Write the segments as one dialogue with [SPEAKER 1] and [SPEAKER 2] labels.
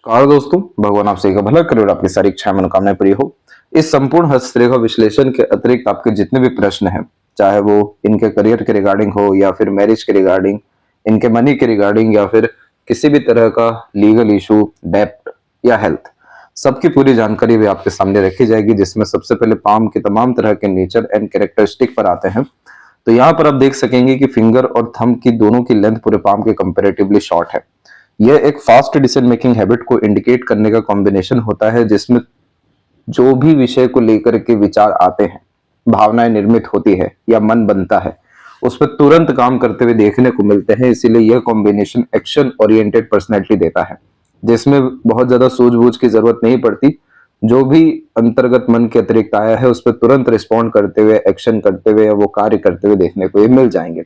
[SPEAKER 1] Car दोस्तों, भगवान आप सभी का भला करे और आपकी सारी इच्छाएं मनोकामनाएं पूरी हो। इस संपूर्ण हस्तरेखा विश्लेषण के अतिरिक्त आपके जितने भी प्रश्न हैं, चाहे वो इनके करियर के रिगार्डिंग हो या फिर मैरिज के रिगार्डिंग, इनके मनी के रिगार्डिंग या फिर किसी भी तरह का लीगल इशू, डेप्ट या हेल्थ, सबकी पूरी जानकारी भी आपके सामने रखी जाएगी, जिसमें सबसे पहले पाम के तमाम तरह के नेचर एंड कैरेक्टरिस्टिक पर आते हैं। तो यहाँ पर आप देख सकेंगे कि फिंगर और थंब की दोनों की लेंथ पूरे पाम के कंपेरेटिवली शॉर्ट है। यह एक फास्ट डिसीजन मेकिंग हैबिट को इंडिकेट करने का कॉम्बिनेशन होता है, जिसमें जो भी विषय को लेकर के विचार आते हैं, भावनाएं निर्मित होती है या मन बनता है, उस पर तुरंत काम करते हुए देखने को मिलते हैं। इसीलिए यह कॉम्बिनेशन एक्शन ओरिएंटेड पर्सनैलिटी देता है, जिसमें बहुत ज्यादा सूझबूझ की जरूरत नहीं पड़ती। जो भी अंतर्गत मन के अतिरिक्त आया है उस पर तुरंत रिस्पॉन्ड करते हुए, एक्शन करते हुए या वो कार्य करते हुए देखने को ये मिल जाएंगे,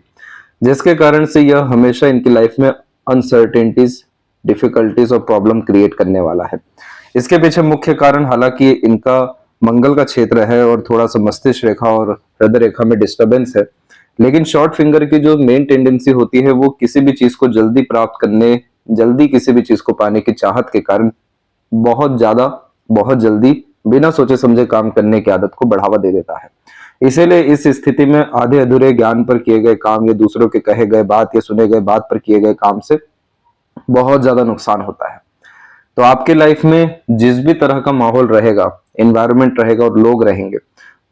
[SPEAKER 1] जिसके कारण से यह हमेशा इनकी लाइफ में अनसर्टेनिटीज, डिफिकल्टीज और प्रॉब्लम क्रिएट करने वाला है। इसके पीछे मुख्य कारण हालांकि इनका मंगल का क्षेत्र है और थोड़ा सा मस्तिष्क रेखा और हृदय रेखा में डिस्टरबेंस है, लेकिन शॉर्ट फिंगर की जो मेन टेंडेंसी होती है वो किसी भी चीज को जल्दी प्राप्त करने, जल्दी किसी भी चीज को पाने की चाहत के कारण बहुत जल्दी बिना सोचे समझे काम करने की आदत को बढ़ावा दे देता है। इसीलिए इस स्थिति में आधे अधूरे ज्ञान पर किए गए काम या दूसरों के कहे गए बात या सुने गए बात पर किए गए काम से बहुत ज्यादा नुकसान होता है। तो आपके लाइफ में जिस भी तरह का माहौल रहेगा, एनवायरनमेंट रहेगा और लोग रहेंगे,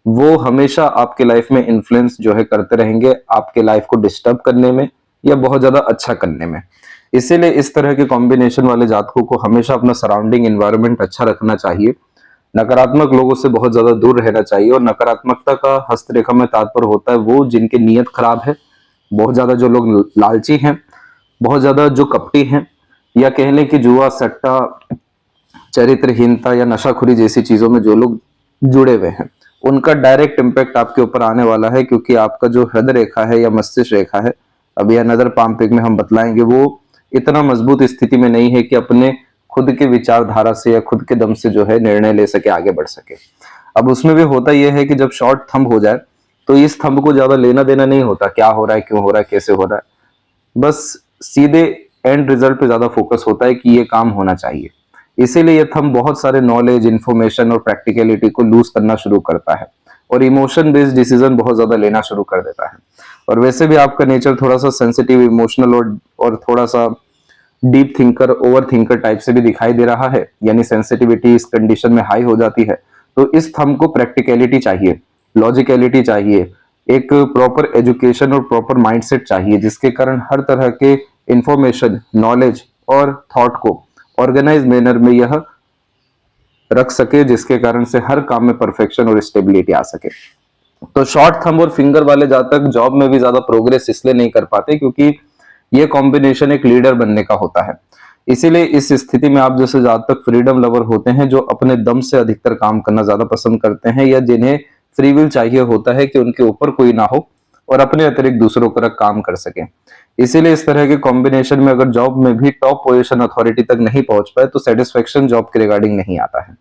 [SPEAKER 1] वो हमेशा आपके लाइफ में इन्फ्लुएंस जो है करते रहेंगे, आपके लाइफ को डिस्टर्ब करने में या बहुत ज्यादा अच्छा करने में। इसीलिए इस तरह के कॉम्बिनेशन वाले जातकों को हमेशा अपना सराउंडिंग एनवायरनमेंट अच्छा रखना चाहिए, नकारात्मक लोगों से बहुत ज्यादा दूर रहना चाहिए। और नकारात्मकता का हस्तरेखा में तात्पर्य होता है वो जिनकी नीयत खराब है, बहुत ज्यादा जो लोग लालची हैं, बहुत ज्यादा जो कपटी हैं, या कह लें कि जुआ, सट्टा, चरित्रहीनता या नशाखोरी जैसी चीजों में जो लोग जुड़े हुए हैं, उनका डायरेक्ट इम्पैक्ट आपके ऊपर आने वाला है। क्योंकि आपका जो हृदय रेखा है या मस्तिष्क रेखा है, अभी अनदर पाम पिक में हम बतलाएंगे, वो इतना मजबूत स्थिति में नहीं है कि अपने खुद के विचारधारा से या खुद के दम से जो है निर्णय ले सके, आगे बढ़ सके। अब उसमें भी होता यह है कि जब शॉर्ट थंब हो जाए तो इस थंब को ज्यादा लेना देना नहीं होता, क्या हो रहा है, क्यों हो रहा है, कैसे हो रहा है, बस सीधे एंड रिजल्ट पे ज्यादा फोकस होता है कि ये काम होना चाहिए। इसीलिए ये थंब बहुत सारे नॉलेज, इंफॉर्मेशन और प्रैक्टिकलिटी को लूज करना शुरू करता है और इमोशन बेस्ड डिसीजन बहुत ज्यादा लेना शुरू कर देता है। और वैसे भी आपका नेचर थोड़ा सा सेंसिटिव, इमोशनल और थोड़ा सा deep thinker, over thinker type से भी दिखाई दे रहा है, यानी सेंसिटिविटी इस कंडीशन में हाई हो जाती है। तो इस थंब को प्रैक्टिकलिटी चाहिए, लॉजिकलिटी चाहिए, एक प्रॉपर एजुकेशन और प्रॉपर माइंडसेट चाहिए, जिसके कारण हर तरह के इंफॉर्मेशन, नॉलेज और थॉट को ऑर्गेनाइज मैनर में यह रख सके, जिसके कारण से हर काम में परफेक्शन और स्टेबिलिटी आ सके। तो शॉर्ट थंब और फिंगर वाले जातक जॉब में भी ज्यादा प्रोग्रेस इसलिए नहीं कर पाते क्योंकि यह कॉम्बिनेशन एक लीडर बनने का होता है। इसीलिए इस स्थिति में आप जैसे जातक फ्रीडम लवर होते हैं, जो अपने दम से अधिकतर काम करना ज्यादा पसंद करते हैं, या जिन्हें फ्री विल चाहिए होता है कि उनके ऊपर कोई ना हो और अपने अतिरिक्त दूसरों का काम कर सके। इसीलिए इस तरह के कॉम्बिनेशन में अगर जॉब में भी टॉप पोजीशन अथॉरिटी तक नहीं पहुंच पाए तो सेटिस्फेक्शन जॉब के रिगार्डिंग नहीं आता है।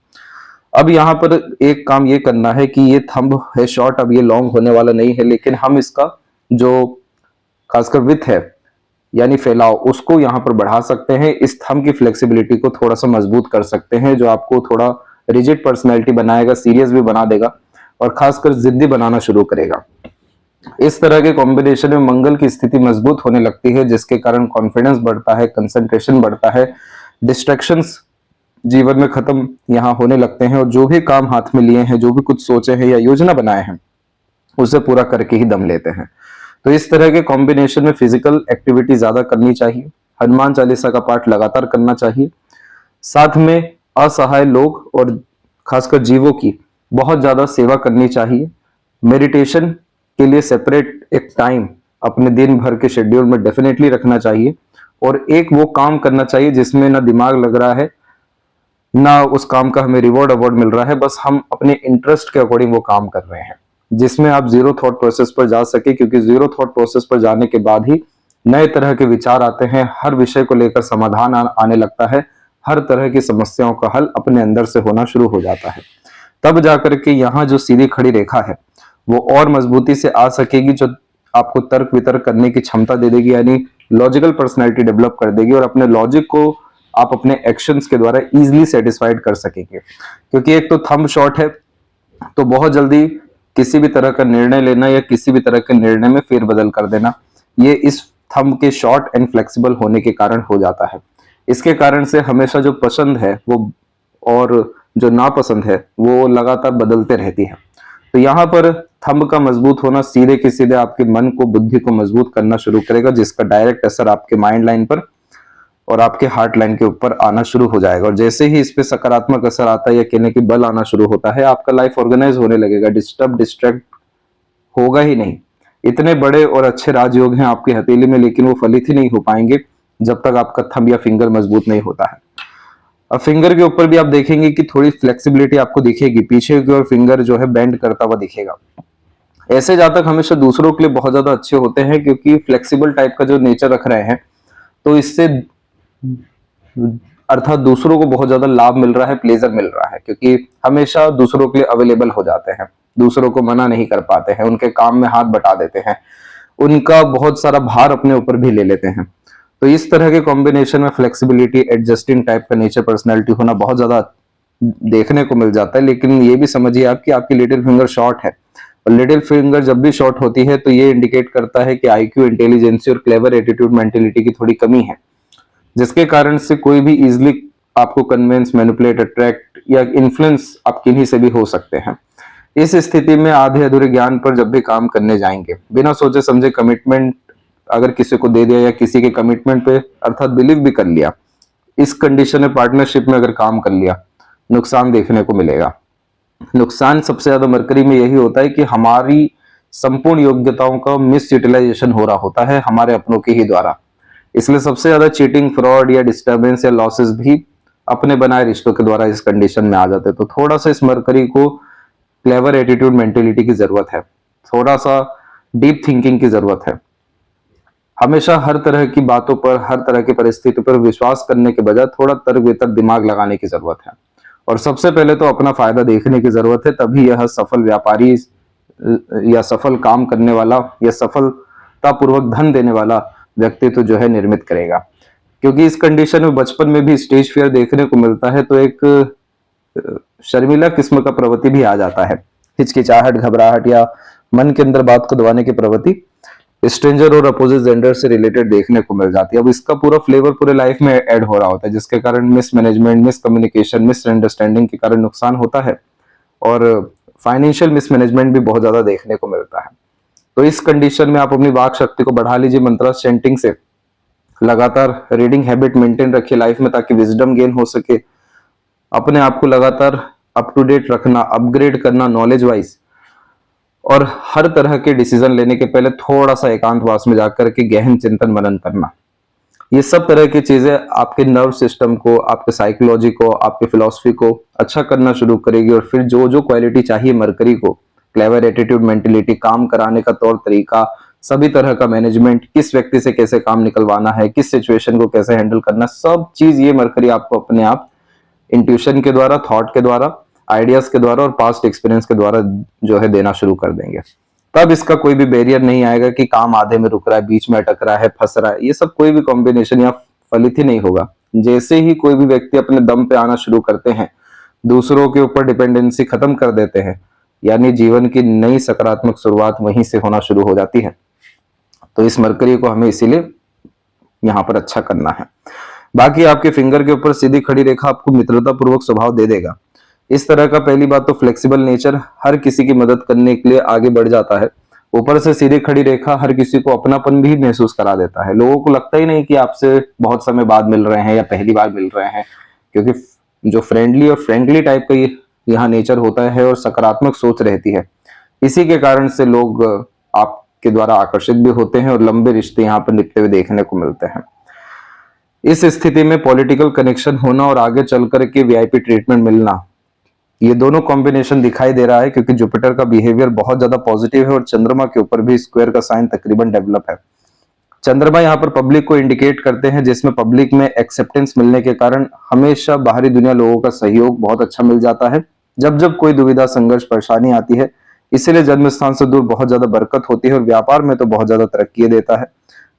[SPEAKER 1] अब यहाँ पर एक काम ये करना है कि ये थंब है शॉर्ट, अब ये लॉन्ग होने वाला नहीं है, लेकिन हम इसका जो खासकर विथ है यानी फैलाव, उसको यहाँ पर बढ़ा सकते हैं। इस थंब की फ्लेक्सिबिलिटी को थोड़ा सा मजबूत कर सकते हैं, जो आपको थोड़ा रिजिड पर्सनैलिटी बनाएगा, सीरियस भी बना देगा और खासकर जिद्दी बनाना शुरू करेगा। इस तरह के कॉम्बिनेशन में मंगल की स्थिति मजबूत होने लगती है, जिसके कारण कॉन्फिडेंस बढ़ता है, कंसंट्रेशन बढ़ता है, डिस्ट्रैक्शंस जीवन में खत्म यहाँ होने लगते हैं और जो भी काम हाथ में लिए हैं, जो भी कुछ सोचे हैं या योजना बनाए हैं, उसे पूरा करके ही दम लेते हैं। तो इस तरह के कॉम्बिनेशन में फिजिकल एक्टिविटी ज्यादा करनी चाहिए, हनुमान चालीसा का पाठ लगातार करना चाहिए, साथ में असहाय लोग और खासकर जीवों की बहुत ज्यादा सेवा करनी चाहिए। मेडिटेशन के लिए सेपरेट एक टाइम अपने दिन भर के शेड्यूल में डेफिनेटली रखना चाहिए और एक वो काम करना चाहिए जिसमें ना दिमाग लग रहा है, ना उस काम का हमें रिवॉर्ड अवार्ड मिल रहा है, बस हम अपने इंटरेस्ट के अकॉर्डिंग वो काम कर रहे हैं, जिसमें आप जीरो थॉट प्रोसेस पर जा सके। क्योंकि जीरो थॉट प्रोसेस पर जाने के बाद ही नए तरह के विचार आते हैं, हर विषय को लेकर समाधान आने लगता है, हर तरह की समस्याओं का हल अपने अंदर से होना शुरू हो जाता है। तब जाकर के यहाँ जो सीधी खड़ी रेखा है वो और मजबूती से आ सकेगी, जो आपको तर्क वितर्क करने की क्षमता दे देगी, यानी लॉजिकल पर्सनैलिटी डेवलप कर देगी और अपने लॉजिक को आप अपने एक्शंस के द्वारा इजीली सेटिस्फाइड कर सकेंगे। क्योंकि एक तो थंब शॉर्ट है, तो बहुत जल्दी किसी भी तरह का निर्णय लेना या किसी भी तरह के निर्णय में फेरबदल कर देना, ये इस थंब के शॉर्ट एंड फ्लेक्सिबल होने के कारण हो जाता है। इसके कारण से हमेशा जो पसंद है वो और जो नापसंद है वो लगातार बदलते रहती है। तो यहाँ पर थंब का मजबूत होना सीधे के सीधे आपके मन को, बुद्धि को मजबूत करना शुरू करेगा, जिसका डायरेक्ट असर आपके माइंड लाइन पर और आपके हार्ट लाइन के ऊपर आना शुरू हो जाएगा। और जैसे ही इस पे सकारात्मक असर आता है या कहने की बल आना शुरू होता है, आपका लाइफ ऑर्गेनाइज होने लगेगा, डिस्ट्रैक्ट होगा ही नहीं। इतने बड़े और अच्छे राजयोग हैं आपकी हथेली में, लेकिन वो फलित ही नहीं हो पाएंगे जब तक आपका थंब या फिंगर मजबूत नहीं होता है। अब फिंगर के ऊपर भी आप देखेंगे कि थोड़ी फ्लेक्सिबिलिटी आपको दिखेगी, पीछे की ओर फिंगर जो है बेंड करता हुआ दिखेगा। ऐसे जातक हमेशा दूसरों के लिए बहुत ज्यादा अच्छे होते हैं, क्योंकि फ्लेक्सिबल टाइप का जो नेचर रख रहे हैं, तो इससे अर्थात दूसरों को बहुत ज्यादा लाभ मिल रहा है, प्लेजर मिल रहा है, क्योंकि हमेशा दूसरों के लिए अवेलेबल हो जाते हैं, दूसरों को मना नहीं कर पाते हैं, उनके काम में हाथ बटा देते हैं, उनका बहुत सारा भार अपने ऊपर भी ले लेते हैं। तो इस तरह के कॉम्बिनेशन में फ्लेक्सिबिलिटी, एडजस्टिंग टाइप का नेचर, पर्सनैलिटी होना बहुत ज्यादा देखने को मिल जाता है। लेकिन ये भी समझिए आप कि आपकी लिटिल फिंगर शॉर्ट है, और लिटिल फिंगर जब भी शॉर्ट होती है तो ये इंडिकेट करता है कि आईक्यू, इंटेलिजेंसी और क्लेवर एटीट्यूड, मेंटेलिटी की थोड़ी कमी है, जिसके कारण से कोई भी इजिली आपको कन्विंस, मैनिपुलेट, अट्रैक्ट या इन्फ्लुएंस आप किन्हीं से भी हो सकते हैं। इस स्थिति में आधे अधूरे ज्ञान पर जब भी काम करने जाएंगे, बिना सोचे समझे कमिटमेंट अगर किसी को दे दिया या किसी के कमिटमेंट पे अर्थात बिलीव भी कर लिया, इस कंडीशन में पार्टनरशिप में अगर काम कर लिया, नुकसान देखने को मिलेगा। नुकसान सबसे ज्यादा मरकरी में यही होता है कि हमारी संपूर्ण योग्यताओं का मिस यूटिलाइजेशन हो रहा होता है हमारे अपनों के ही द्वारा। इसलिए सबसे ज्यादा चीटिंग, फ्रॉड या डिस्टर्बेंस या लॉसेस भी अपने बनाए रिश्तों के द्वारा इस कंडीशन में आ जाते हैं। तो थोड़ा सा इस मरकरी को क्लेवर एटीट्यूड, मेंटेलिटी की जरूरत है, थोड़ा सा डीप थिंकिंग की जरूरत है। हमेशा हर तरह की बातों पर, हर तरह की परिस्थिति पर विश्वास करने के बजाय थोड़ा तर्क वितर्क दिमाग लगाने की जरूरत है। और सबसे पहले तो अपना फायदा देखने की जरूरत है, तभी यह सफल व्यापारी या सफल काम करने वाला या सफलतापूर्वक धन देने वाला व्यक्तित्व जो है निर्मित करेगा। क्योंकि इस कंडीशन में बचपन में भी स्टेज फियर देखने को मिलता है, तो एक शर्मिला किस्म का प्रवृत्ति भी आ जाता है, हिचकिचाहट, घबराहट या मन के अंदर बात को दबाने की प्रवृत्ति स्ट्रेंजर और अपोजिट जेंडर से रिलेटेड देखने को मिल जाती है। अब इसका पूरा फ्लेवर पूरे लाइफ में ऐड हो रहा होता है, जिसके कारण मिसमैनेजमेंट, मिसकम्युनिकेशन, मिसअंडरस्टैंडिंग के कारण नुकसान होता है, और फाइनेंशियल मिसमैनेजमेंट भी बहुत ज्यादा देखने को मिलता है। तो इस कंडीशन में आप अपनी वाक शक्ति को बढ़ा लीजिए मंत्र चैंटिंग से, लगातार रीडिंग हैबिट मेंटेन रखिए लाइफ में, ताकि विजडम गेन हो सके, अपने आप को लगातार अप टू डेट रखना, अपग्रेड करना नॉलेज वाइज, और हर तरह के डिसीजन लेने के पहले थोड़ा सा एकांतवास में जाकर के गहन चिंतन मनन करना। ये सब तरह की चीजें आपके नर्व सिस्टम को, आपके साइकोलॉजी को, आपके फिलॉसफी को अच्छा करना शुरू करेगी। और फिर जो जो क्वालिटी चाहिए मरकरी को, क्लेवर एटीट्यूड, मेंटेलिटी, काम कराने का तौर तरीका, सभी तरह का मैनेजमेंट, किस व्यक्ति से कैसे काम निकलवाना है, किस सिचुएशन को कैसे हैंडल करना, सब चीज ये मरकरी आपको अपने आप इंट्यूशन के द्वारा, थॉट के द्वारा, आइडियाज के द्वारा और पास्ट एक्सपीरियंस के द्वारा जो है देना शुरू कर देंगे। तब इसका कोई भी बैरियर नहीं आएगा कि काम आधे में रुक रहा है, बीच में अटक रहा है, फंस रहा है, ये सब कोई भी कॉम्बिनेशन या फलित ही नहीं होगा। जैसे ही कोई भी व्यक्ति अपने दम पे आना शुरू करते हैं, दूसरों के ऊपर डिपेंडेंसी खत्म कर देते हैं, यानी जीवन की नई सकारात्मक शुरुआत वहीं से होना शुरू हो जाती है। तो इस मरकरी को हमें इसीलिए यहाँ पर अच्छा करना है। बाकी आपके फिंगर के ऊपर सीधी खड़ी रेखा आपको मित्रता पूर्वक स्वभाव दे देगा। इस तरह का पहली बात तो फ्लेक्सिबल नेचर हर किसी की मदद करने के लिए आगे बढ़ जाता है। ऊपर से सीधी खड़ी रेखा हर किसी को अपनापन भी महसूस करा देता है। लोगों को लगता ही नहीं कि आपसे बहुत समय बाद मिल रहे हैं या पहली बार मिल रहे हैं, क्योंकि जो फ्रेंडली और फ्रेंकली टाइप का यहाँ नेचर होता है और सकारात्मक सोच रहती है, इसी के कारण से लोग आपके द्वारा आकर्षित भी होते हैं और लंबे रिश्ते यहाँ पर निपटे हुए देखने को मिलते हैं। इस स्थिति में पॉलिटिकल कनेक्शन होना और आगे चल करके वीआईपी ट्रीटमेंट मिलना, ये दोनों कॉम्बिनेशन दिखाई दे रहा है, क्योंकि जुपिटर का बिहेवियर बहुत ज्यादा पॉजिटिव है और चंद्रमा के ऊपर भी स्क्वायर का साइन तकरीबन डेवलप है। चंद्रमा यहाँ पर पब्लिक को इंडिकेट करते हैं, जिसमें पब्लिक में एक्सेप्टेंस मिलने के कारण हमेशा बाहरी दुनिया लोगों का सहयोग बहुत अच्छा मिल जाता है जब जब कोई दुविधा, संघर्ष, परेशानी आती है। इसीलिए जन्म स्थान से दूर बहुत ज्यादा बरकत होती है और व्यापार में तो बहुत ज्यादा तरक्की देता है।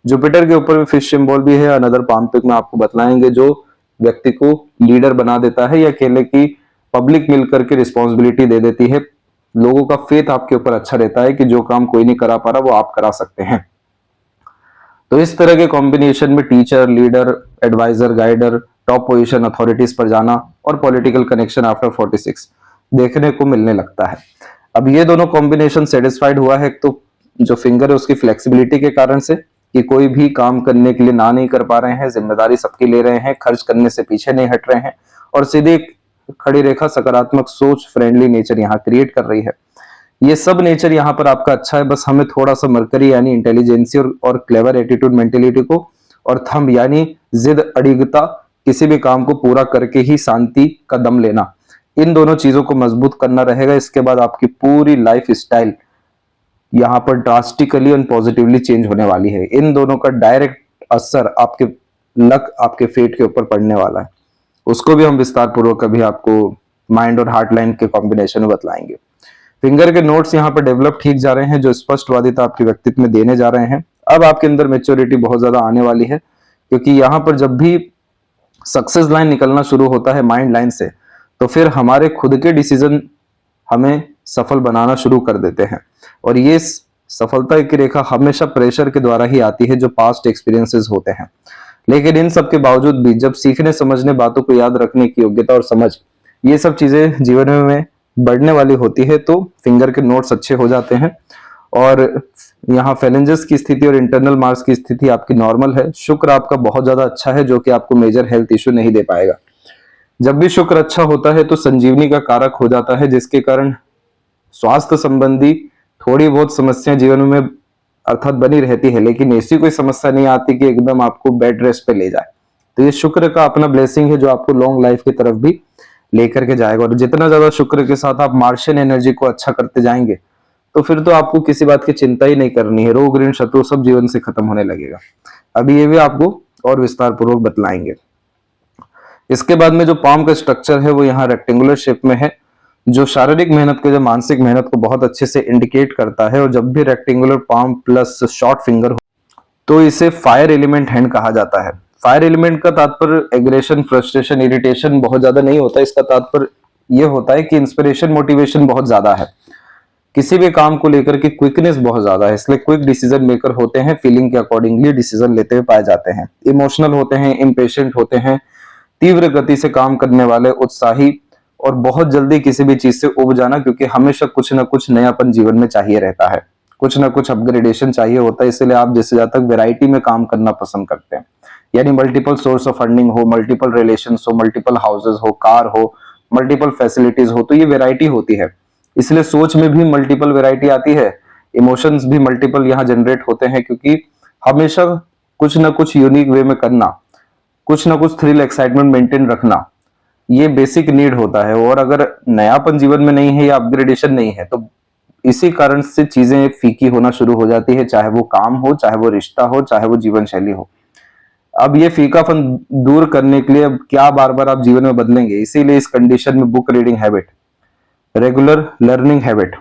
[SPEAKER 1] जुपिटर के ऊपर भी फिश सिंबल भी है, अनदर पाम पिक में आपको बतलाएंगे, जो व्यक्ति को लीडर बना देता है, या अकेले की पब्लिक मिलकर के रिस्पॉन्सिबिलिटी दे देती है। लोगों का फेथ आपके ऊपर अच्छा रहता है कि जो काम कोई नहीं करा पा रहा वो आप करा सकते हैं। तो इस तरह के कॉम्बिनेशन में teacher, leader, adviser, guider, top position authorities पर जाना और पॉलिटिकल कनेक्शन आफ्टर 46 देखने को मिलने लगता है। अब ये दोनों कॉम्बिनेशन सेटिस्फाइड हुआ है, तो जो फिंगर है उसकी फ्लेक्सिबिलिटी के कारण से कि कोई भी काम करने के लिए ना नहीं कर पा रहे हैं, जिम्मेदारी सबकी ले रहे हैं, खर्च करने से पीछे नहीं हट रहे हैं, और सीधी खड़ी रेखा सकारात्मक सोच, फ्रेंडली नेचर यहाँ क्रिएट कर रही है। ये सब नेचर यहाँ पर आपका अच्छा है, बस हमें थोड़ा सा मरकरी यानी इंटेलिजेंसी और क्लेवर एटीट्यूड मेंटेलिटी को, और थंब यानी जिद, अड़िगता, किसी भी काम को पूरा करके ही शांति का दम लेना, इन दोनों चीजों को मजबूत करना रहेगा। इसके बाद आपकी पूरी लाइफ स्टाइल यहाँ पर ड्रास्टिकली एंड पॉजिटिवली चेंज होने वाली है। इन दोनों का डायरेक्ट असर आपके लक, आपके फेट के ऊपर पड़ने वाला है। उसको भी हम विस्तार पूर्वक अभी आपको माइंड और हार्ट लाइन के कॉम्बिनेशन में बतलाएंगे। फिंगर के नोट्स यहाँ पर डेवलप ठीक जा रहे हैं, जो स्पष्टवादिता आपके व्यक्तित्व में देने जा रहे हैं। अब आपके अंदर मेच्योरिटी बहुत ज्यादा आने वाली है, क्योंकि यहाँ पर जब भी सक्सेस लाइन निकलना शुरू होता है माइंड लाइन से, तो फिर हमारे खुद के डिसीजन हमें सफल बनाना शुरू कर देते हैं। और ये सफलता की रेखा हमेशा प्रेशर के द्वारा ही आती है, जो पास्ट एक्सपीरियंसेस होते हैं। लेकिन इन सब के बावजूद भी जब सीखने, समझने, बातों को याद रखने की योग्यता और समझ, ये सब चीजें जीवन में बढ़ने वाली होती है, तो फिंगर के नोट्स अच्छे हो जाते हैं। और यहाँ फेलेंजेस की स्थिति और इंटरनल मार्क्स की स्थिति आपकी नॉर्मल है। शुक्र आपका बहुत ज्यादा अच्छा है, जो कि आपको मेजर हेल्थ इश्यू नहीं दे पाएगा। जब भी शुक्र अच्छा होता है तो संजीवनी का कारक हो जाता है, जिसके कारण स्वास्थ्य संबंधी थोड़ी बहुत समस्याएं जीवन में अर्थात बनी रहती है, लेकिन ऐसी कोई समस्या नहीं आती कि एकदम आपको बेड रेस्ट पे ले जाए। तो ये शुक्र का अपना ब्लेसिंग है, जो आपको लॉन्ग लाइफ की तरफ भी लेकर के जाएगा। और जितना ज्यादा शुक्र के साथ आप मार्शियन एनर्जी को अच्छा करते जाएंगे, तो फिर तो आपको किसी बात की चिंता ही नहीं करनी है। रोग, ऋण, शत्रु सब जीवन से खत्म होने लगेगा। अभी ये भी आपको और विस्तार पूर्वक बतलाएंगे। इसके बाद में जो पाम का स्ट्रक्चर है वो यहाँ रेक्टेंगुलर शेप में है, जो शारीरिक मेहनत को, जो मानसिक मेहनत को बहुत अच्छे से इंडिकेट करता है। और जब भी rectangular palm plus short finger हो, तो इसे फायर एलिमेंट हैंड कहा जाता है। फायर एलिमेंट का तात्पर्य एग्रेशन, फ्रस्ट्रेशन, इरिटेशन बहुत ज्यादा नहीं होता। इसका तात्पर्य यह होता है कि इंस्पिरेशन, मोटिवेशन बहुत ज्यादा है, किसी भी काम को लेकर के क्विकनेस बहुत ज्यादा है, इसलिए क्विक डिसीजन मेकर होते हैं, फीलिंग के अकॉर्डिंगली डिसीजन लेते हुए पाए जाते हैं। इमोशनल होते हैं, इम्पेशेंट होते हैं, तीव्र गति से काम करने वाले, उत्साही, और बहुत जल्दी किसी भी चीज से उब जाना, क्योंकि हमेशा कुछ ना कुछ नयापन जीवन में चाहिए रहता है, कुछ ना कुछ अपग्रेडेशन चाहिए होता है। इसलिए आप जैसे ज्यादा तक वैरायटी में काम करना पसंद करते हैं, यानी मल्टीपल सोर्स ऑफ अर्निंग हो, मल्टीपल रिलेशंस हो, मल्टीपल हाउसेस हो, कार हो, मल्टीपल फैसिलिटीज हो, तो ये वैरायटी होती है। इसलिए सोच में भी मल्टीपल वैरायटी आती है, इमोशंस भी मल्टीपल यहाँ जनरेट होते हैं, क्योंकि हमेशा कुछ ना कुछ यूनिक वे में करना, कुछ ना कुछ थ्रिल, एक्साइटमेंट मेंटेन रखना, ये बेसिक नीड होता है। और अगर नयापन जीवन में नहीं है या अपग्रेडेशन नहीं है, तो इसी कारण से चीजें फीकी होना शुरू हो जाती है, चाहे वो काम हो, चाहे वो रिश्ता हो, चाहे वो जीवन शैली हो। अब ये फीकापन दूर करने के लिए अब क्या बार बार आप जीवन में बदलेंगे, इसीलिए इस कंडीशन में book reading habit, regular learning habit,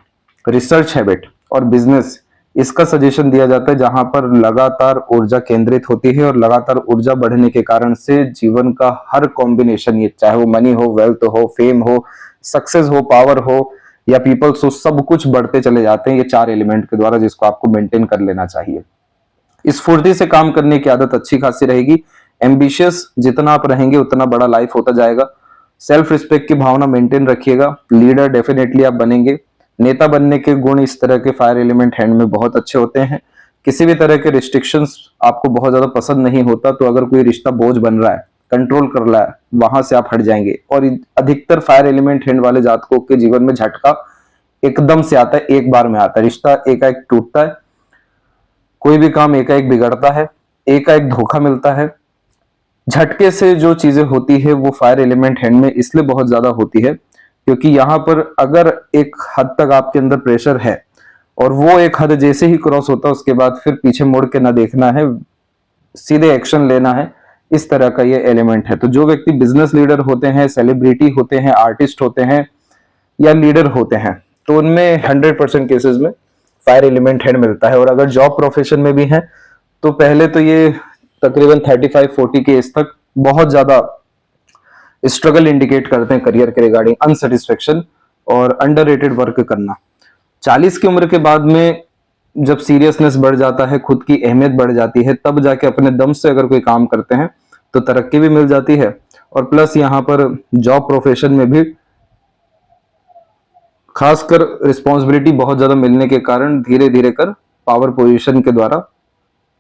[SPEAKER 1] research habit और बिजनेस, इसका सजेशन दिया जाता है, जहां पर लगातार ऊर्जा केंद्रित होती है। और लगातार ऊर्जा बढ़ने के कारण से जीवन का हर कॉम्बिनेशन, ये चाहे वो मनी हो, वेल्थ हो, फेम हो, सक्सेस हो, पावर हो या पीपल्स हो, सब कुछ बढ़ते चले जाते हैं ये चार एलिमेंट के द्वारा, जिसको आपको मेंटेन कर लेना चाहिए। इस फुर्ती से काम करने की आदत अच्छी खासी रहेगी। एम्बिशियस जितना आप रहेंगे उतना बड़ा लाइफ होता जाएगा। सेल्फ रिस्पेक्ट की भावना मेंटेन रखिएगा। लीडर डेफिनेटली आप बनेंगे। नेता बनने के गुण इस तरह के फायर एलिमेंट हैंड में बहुत अच्छे होते हैं। किसी भी तरह के रिस्ट्रिक्शंस आपको बहुत ज्यादा पसंद नहीं होता, तो अगर कोई रिश्ता बोझ बन रहा है, कंट्रोल कर रहा है, वहां से आप हट जाएंगे। और अधिकतर फायर एलिमेंट हैंड वाले जातकों के जीवन में झटका एकदम से आता है, एक बार में आता है। रिश्ता एकाएक टूटता है, कोई भी काम एकाएक बिगड़ता है, एकाएक धोखा मिलता है। झटके से जो चीजें होती है वो फायर एलिमेंट हैंड में इसलिए बहुत ज्यादा होती है, क्योंकि यहाँ पर अगर एक हद तक आपके अंदर प्रेशर है और वो एक हद जैसे ही क्रॉस होता है, उसके बाद फिर पीछे मुड़ के ना देखना है, सीधे एक्शन लेना है, इस तरह का ये एलिमेंट है। तो जो व्यक्ति बिजनेस लीडर होते हैं, सेलिब्रिटी होते हैं, आर्टिस्ट होते हैं या लीडर होते हैं, तो उनमें 100% केसेस में फायर एलिमेंट हैंड मिलता है। और अगर जॉब प्रोफेशन में भी है, तो पहले तो ये तकरीबन 35-40 के एज तक बहुत ज्यादा स्ट्रगल इंडिकेट करते हैं करियर के रिगार्डिंग, अनसेटिस्फेक्शन और अंडररेटेड वर्क करना। 40 की उम्र के बाद में जब सीरियसनेस बढ़ जाता है, खुद की अहमियत बढ़ जाती है, तब जाके अपने दम से अगर कोई काम करते हैं तो तरक्की भी मिल जाती है, और प्लस यहाँ पर जॉब प्रोफेशन में भी खासकर रिस्पॉन्सिबिलिटी बहुत ज्यादा मिलने के कारण धीरे धीरे कर पावर पोजीशन के द्वारा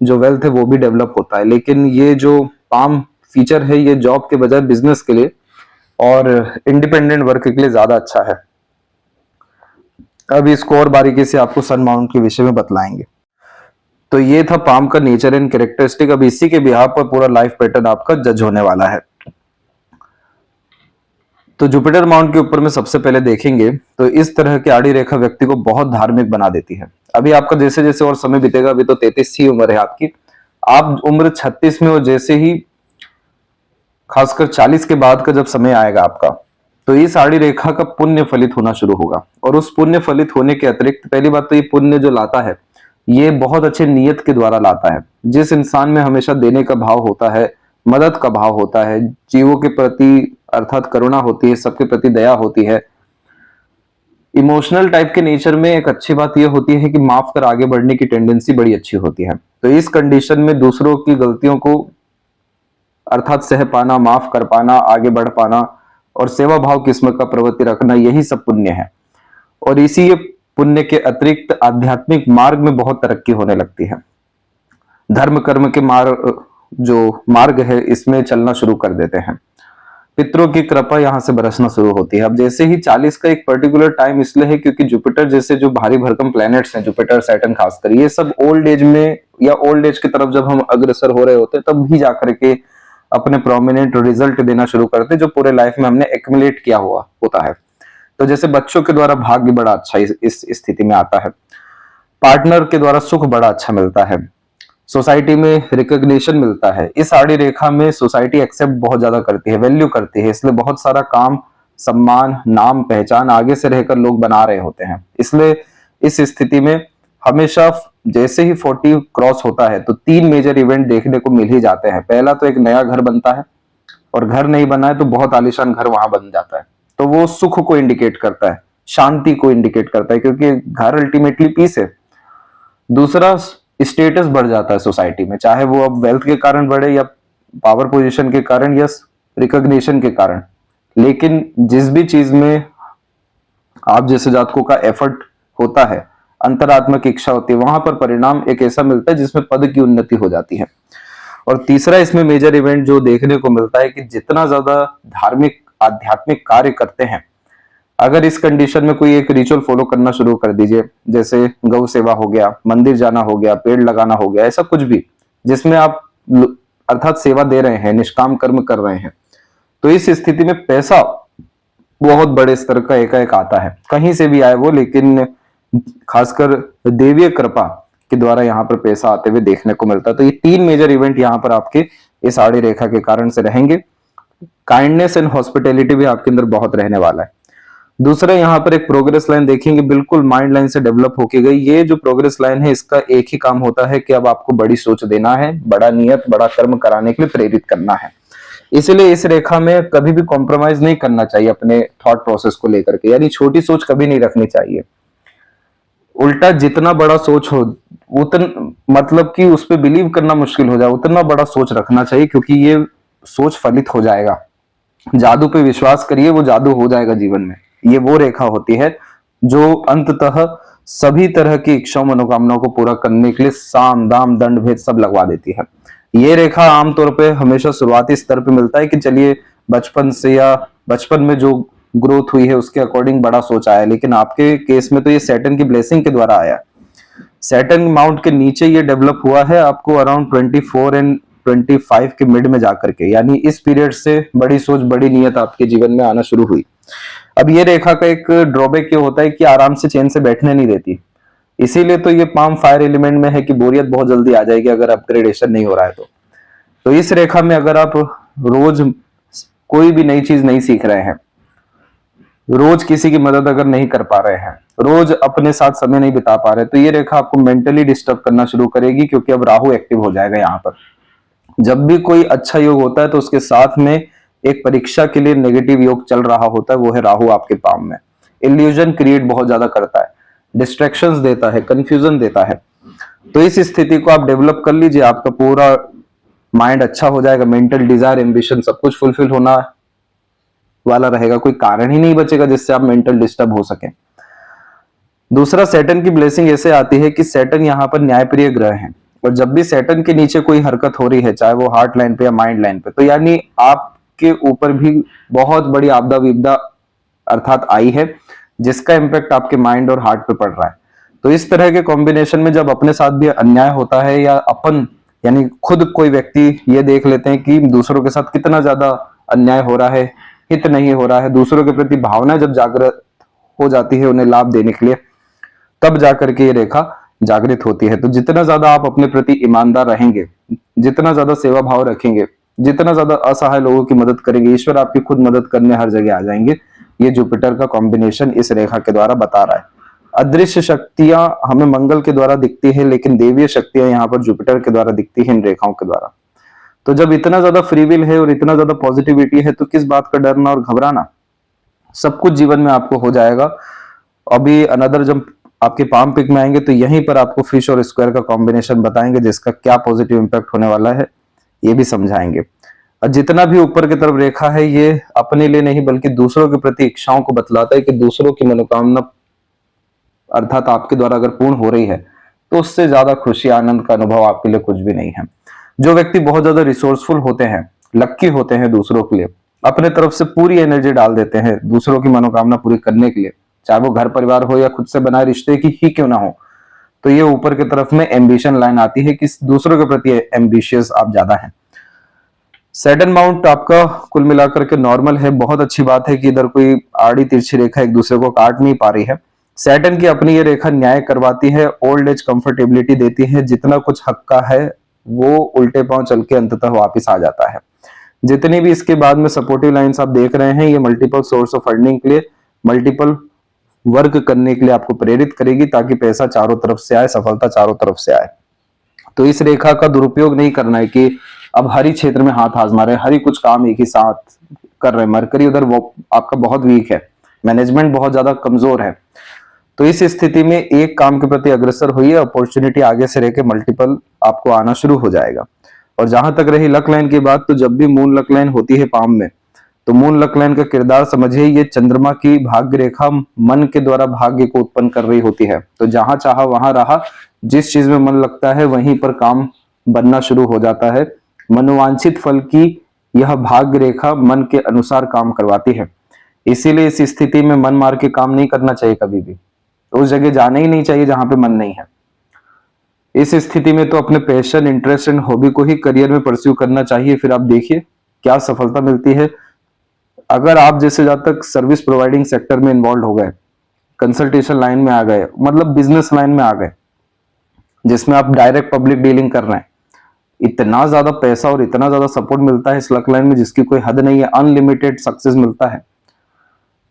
[SPEAKER 1] जो वेल्थ है वो भी डेवलप होता है। लेकिन ये जो पाम फीचर है ये जॉब के बजाय बिजनेस के लिए और इंडिपेंडेंट वर्क के लिए ज्यादा अच्छा है। अब इसको और बारीकी से आपको सन माउंट के विषय में बतलाएंगे। तो ये था पाम का नेचर एंड कैरेक्टरिस्टिक। अब इसी के बिहाफ पर पूरा लाइफ पैटर्न आपका जज होने वाला है। तो जुपिटर माउंट के ऊपर में सबसे पहले देखेंगे तो इस तरह की आड़ी रेखा व्यक्ति को बहुत धार्मिक बना देती है। अभी आपका जैसे जैसे और समय बीतेगा, अभी तो 33 ही उम्र है आपकी, आप उम्र 36 में हो, जैसे ही खासकर 40 के बाद का जब समय आएगा आपका, तो इस आड़ी रेखा का पुण्य फलित होना शुरू होगा। और उस पुण्य फलित होने के अतिरिक्त पहली बात तो ये पुण्य जो लाता है ये बहुत अच्छे नियत के द्वारा लाता है। जिस इंसान में हमेशा देने का भाव होता है, मदद का भाव होता है, जीवों के प्रति अर्थात करुणा होती है, सबके प्रति दया होती है, इमोशनल टाइप के नेचर में एक अच्छी बात यह होती है कि माफ कर आगे बढ़ने की टेंडेंसी बड़ी अच्छी होती है। तो इस कंडीशन में दूसरों की गलतियों को अर्थात सह पाना, माफ कर पाना, आगे बढ़ पाना और सेवा भाव किस्मत का प्रवृत्ति रखना, यही सब पुण्य है। और इसी पुण्य के अतिरिक्त आध्यात्मिक मार्ग में बहुत तरक्की होने लगती है। धर्म कर्म के मार्ग है इसमें चलना शुरू कर देते हैं। पितरों की कृपा यहां से बरसना शुरू होती है। अब जैसे ही 40 का एक पर्टिकुलर टाइम इसलिए है क्योंकि जुपिटर जैसे जो भारी भरकम प्लैनेट्स हैं, जुपिटर सैटर्न खासकर, ये सब ओल्ड एज में या ओल्ड एज की तरफ जब हम अग्रसर हो रहे होते हैं तब भी जाकर के अपने प्रोमिनेंट रिजल्ट देना शुरू करते हैं जो पूरे लाइफ में हमने एक्युमुलेट किया हुआ होता है। तो जैसे बच्चों के द्वारा भाग्य बड़ा अच्छा इस स्थिति में आता है, पार्टनर के द्वारा सुख बड़ा अच्छा मिलता है, सोसाइटी में रिकॉग्निशन मिलता है। इस आड़ी रेखा में सोसाइटी एक्सेप्ट बहुत ज्यादा करती है, वैल्यू करती है, इसलिए बहुत सारा काम, सम्मान, नाम, पहचान आगे से रहकर लोग बना रहे होते हैं। इसलिए इस स्थिति में हमेशा जैसे ही 40 क्रॉस होता है तो 3 मेजर इवेंट देखने को मिल ही जाते हैं। पहला तो एक नया घर बनता है, और घर नहीं बना है तो बहुत आलीशान घर वहां बन जाता है, तो वो सुख को इंडिकेट करता है, शांति को इंडिकेट करता है, क्योंकि घर अल्टीमेटली पीस है। दूसरा, स्टेटस बढ़ जाता है सोसाइटी में, चाहे वो अब वेल्थ के कारण बढ़े या पावर पोजीशन के कारण या रिकॉग्निशन के कारण। लेकिन जिस भी चीज में आप जैसे जातकों का एफर्ट होता है, अंतरात्मक इच्छा होती है, वहां पर परिणाम एक ऐसा मिलता है जिसमें पद की उन्नति हो जाती है। और तीसरा इसमें मेजर इवेंट जो देखने को मिलता है कि जितना ज्यादा धार्मिक आध्यात्मिक कार्य करते हैं, अगर इस कंडीशन में कोई एक रिचुअल फॉलो करना शुरू कर दीजिए, जैसे गौ सेवा हो गया, मंदिर जाना हो गया, पेड़ लगाना हो गया, ऐसा कुछ भी जिसमें आप अर्थात सेवा दे रहे हैं, निष्काम कर्म कर रहे हैं, तो इस स्थिति में पैसा बहुत बड़े स्तर का एकाएक आता है, कहीं से भी आए वो, लेकिन खासकर देवीय कृपा के द्वारा यहाँ पर पैसा आते हुए देखने को मिलता है। तो ये 3 मेजर इवेंट यहाँ पर आपके इस आड़ी रेखा के कारण से रहेंगे। काइंडनेस एंड हॉस्पिटैलिटी भी आपके अंदर बहुत रहने वाला है। दूसरा, यहाँ पर एक प्रोग्रेस लाइन देखेंगे, बिल्कुल माइंड लाइन से डेवलप होके गई। ये जो प्रोग्रेस लाइन है इसका एक ही काम होता है कि अब आपको बड़ी सोच देना है, बड़ा नियत, बड़ा कर्म कराने के लिए प्रेरित करना है। इसलिए इस रेखा में कभी भी कॉम्प्रोमाइज नहीं करना चाहिए अपने थॉट प्रोसेस को लेकर के, यानी छोटी सोच कभी नहीं रखनी चाहिए। उल्टा जितना बड़ा सोच हो उतना मतलब कि उस पर बिलीव करना मुश्किल हो जाए, उतना बड़ा सोच रखना चाहिए, क्योंकि ये सोच फलित हो जाएगा। जादू पे विश्वास करिए, वो जादू हो जाएगा जीवन में। ये वो रेखा होती है जो अंततः सभी तरह की इच्छाओं मनोकामनाओं को पूरा करने के लिए साम दाम दंड भेद सब लगवा देती है। ये रेखा आमतौर पे हमेशा शुरुआती स्तर पे मिलता है कि चलिए बचपन से या बचपन में जो ग्रोथ हुई है उसके अकॉर्डिंग बड़ा सोच आया, लेकिन आपके केस में तो ये सैटर्न की ब्लेसिंग के द्वारा आया। सैटर्न माउंट के नीचे ये डेवलप हुआ है आपको अराउंड 24 एंड 25 के मिड में जाकर के, यानी इस पीरियड से बड़ी सोच, बड़ी नियत आपके जीवन में आना शुरू हुई। अब ये रेखा का एक ड्रॉबैक ये होता है कि आराम से चैन से बैठने नहीं देती, इसीलिए तो ये पाम फायर एलिमेंट में है कि बोरियत बहुत जल्दी आ जाएगी अगर अपग्रेडेशन नहीं हो रहा है तो इस रेखा में अगर आप रोज कोई भी नई चीज नहीं सीख रहे हैं, रोज किसी की मदद अगर नहीं कर पा रहे हैं, रोज अपने साथ समय नहीं बिता पा रहे, तो ये रेखा आपको मेंटली डिस्टर्ब करना शुरू करेगी, क्योंकि अब राहु एक्टिव हो जाएगा यहाँ पर। जब भी कोई अच्छा योग होता है तो उसके साथ में एक परीक्षा के लिए नेगेटिव योग चल रहा होता है, वो है राहु आपके पाम में। इल्यूजन क्रिएट बहुत ज्यादा करता है, डिस्ट्रैक्शंस देता है, कंफ्यूजन देता है। तो इस स्थिति को आप डेवलप कर लीजिए, आपका पूरा माइंड अच्छा हो जाएगा, मेंटल डिजायर, एम्बिशन सब कुछ फुलफिल होना वाला रहेगा। कोई कारण ही नहीं बचेगा जिससे आप मेंटल डिस्टर्ब हो सके। दूसरा, सैटर्न की ब्लेसिंग ऐसे आती है कि सैटर्न यहाँ पर न्यायप्रिय ग्रह है, और जब भी सैटर्न के नीचे कोई हरकत हो रही है, चाहे वो हार्ट लाइन पे या माइंड लाइन पे, तो यानी आपके ऊपर भी बहुत बड़ी आपदा विपदा अर्थात आई है, जिसका इम्पैक्ट आपके माइंड और हार्ट पे पड़ रहा है। तो इस तरह के कॉम्बिनेशन में जब अपने साथ भी अन्याय होता है, या अपन यानी खुद कोई व्यक्ति ये देख लेते हैं कि दूसरों के साथ कितना ज्यादा अन्याय हो रहा है, हित नहीं हो रहा है, दूसरों के प्रति भावना जब जागृत हो जाती है उन्हें लाभ देने के लिए, तब जाकर के ये रेखा जागृत होती है। तो जितना ज्यादा आप अपने प्रति ईमानदार रहेंगे, जितना ज्यादा सेवा भाव रखेंगे, जितना ज्यादा असहाय लोगों की मदद करेंगे, ईश्वर आपकी खुद मदद करने हर जगह आ जाएंगे। ये जुपिटर का कॉम्बिनेशन इस रेखा के द्वारा बता रहा है। अदृश्य शक्तियां हमें मंगल के द्वारा दिखती है, लेकिन देवीय शक्तियां यहाँ पर जुपिटर के द्वारा दिखती है इन रेखाओं के द्वारा। तो जब इतना ज्यादा फ्री विल है और इतना ज्यादा पॉजिटिविटी है, तो किस बात का डरना और घबराना, सब कुछ जीवन में आपको हो जाएगा। अभी अनदर जब आपके पाम पिक में आएंगे तो यहीं पर आपको फिश और स्क्वायर का कॉम्बिनेशन बताएंगे, जिसका क्या पॉजिटिव इंपैक्ट होने वाला है ये भी समझाएंगे। और जितना भी ऊपर की तरफ रेखा है, ये अपने लिए नहीं बल्कि दूसरों के प्रति इच्छाओं को बतलाता है कि दूसरों की मनोकामना अर्थात आपके द्वारा अगर पूर्ण हो रही है, तो उससे ज्यादा खुशी आनंद का अनुभव आपके लिए कुछ भी नहीं है। जो व्यक्ति बहुत ज्यादा रिसोर्सफुल होते हैं, लक्की होते हैं, दूसरों के लिए अपने तरफ से पूरी एनर्जी डाल देते हैं दूसरों की मनोकामना पूरी करने के लिए, चाहे वो घर परिवार हो या खुद से बनाए रिश्ते की ही क्यों ना हो, तो ये ऊपर की तरफ में एम्बिशन लाइन आती है कि दूसरों के प्रति एम्बिशियस आप ज्यादा हैं। सैटर्न माउंट आपका कुल मिलाकर के नॉर्मल है। बहुत अच्छी बात है कि इधर कोई आड़ी तिरछी रेखा एक दूसरे को काट नहीं पा रही है। सैटर्न की अपनी ये रेखा न्याय करवाती है, ओल्ड एज कंफर्टेबिलिटी देती है, जितना कुछ हक का है वो उल्टे पांव चल के अंततः वापिस आ जाता है। जितनी भी इसके बाद में सपोर्टिव लाइंस आप देख रहे हैं, ये मल्टीपल सोर्स ऑफ फंडिंग के लिए, मल्टीपल वर्क करने के लिए आपको प्रेरित करेगी, ताकि पैसा चारों तरफ से आए, सफलता चारों तरफ से आए। तो इस रेखा का दुरुपयोग नहीं करना है कि अब हर ही क्षेत्र में हाथ आजमा रहे, हर ही कुछ काम एक ही साथ कर रहे हैं। मरकरी उधर वो आपका बहुत वीक है, मैनेजमेंट बहुत ज्यादा कमजोर है। तो इस स्थिति में एक काम के प्रति अग्रसर होइए, अपॉर्चुनिटी आगे से रहकर मल्टीपल आपको आना शुरू हो जाएगा। और जहां तक रही लक लाइन की बात, तो जब भी मून लक लाइन होती है पाम में, तो मून लक लाइन का किरदार समझिए, ये चंद्रमा की भाग्य रेखा मन के द्वारा भाग्य को उत्पन्न कर रही होती है। तो जहां चाहा वहां रहा, जिस चीज में मन लगता है वहीं पर काम बनना शुरू हो जाता है। मनोवांछित फल की यह भाग्य रेखा मन के अनुसार काम करवाती है। इसीलिए इस स्थिति में मन मार के काम नहीं करना चाहिए कभी भी, उस जगह जाना ही नहीं चाहिए जहां पे मन नहीं है। इस स्थिति में तो अपने पैशन, इंटरेस्ट एंड हॉबी को ही करियर में परस्यू करना चाहिए। फिर आप देखिए क्या सफलता मिलती है। अगर आप जैसे जब तक सर्विस प्रोवाइडिंग सेक्टर में इन्वॉल्व हो गए, कंसल्टेशन लाइन में आ गए, मतलब बिजनेस लाइन में आ गए, जिसमें आप डायरेक्ट पब्लिक डीलिंग कर रहे हैं, इतना ज्यादा पैसा और इतना ज्यादा सपोर्ट मिलता है इस लक लाइन में जिसकी कोई हद नहीं है। अनलिमिटेड सक्सेस मिलता है,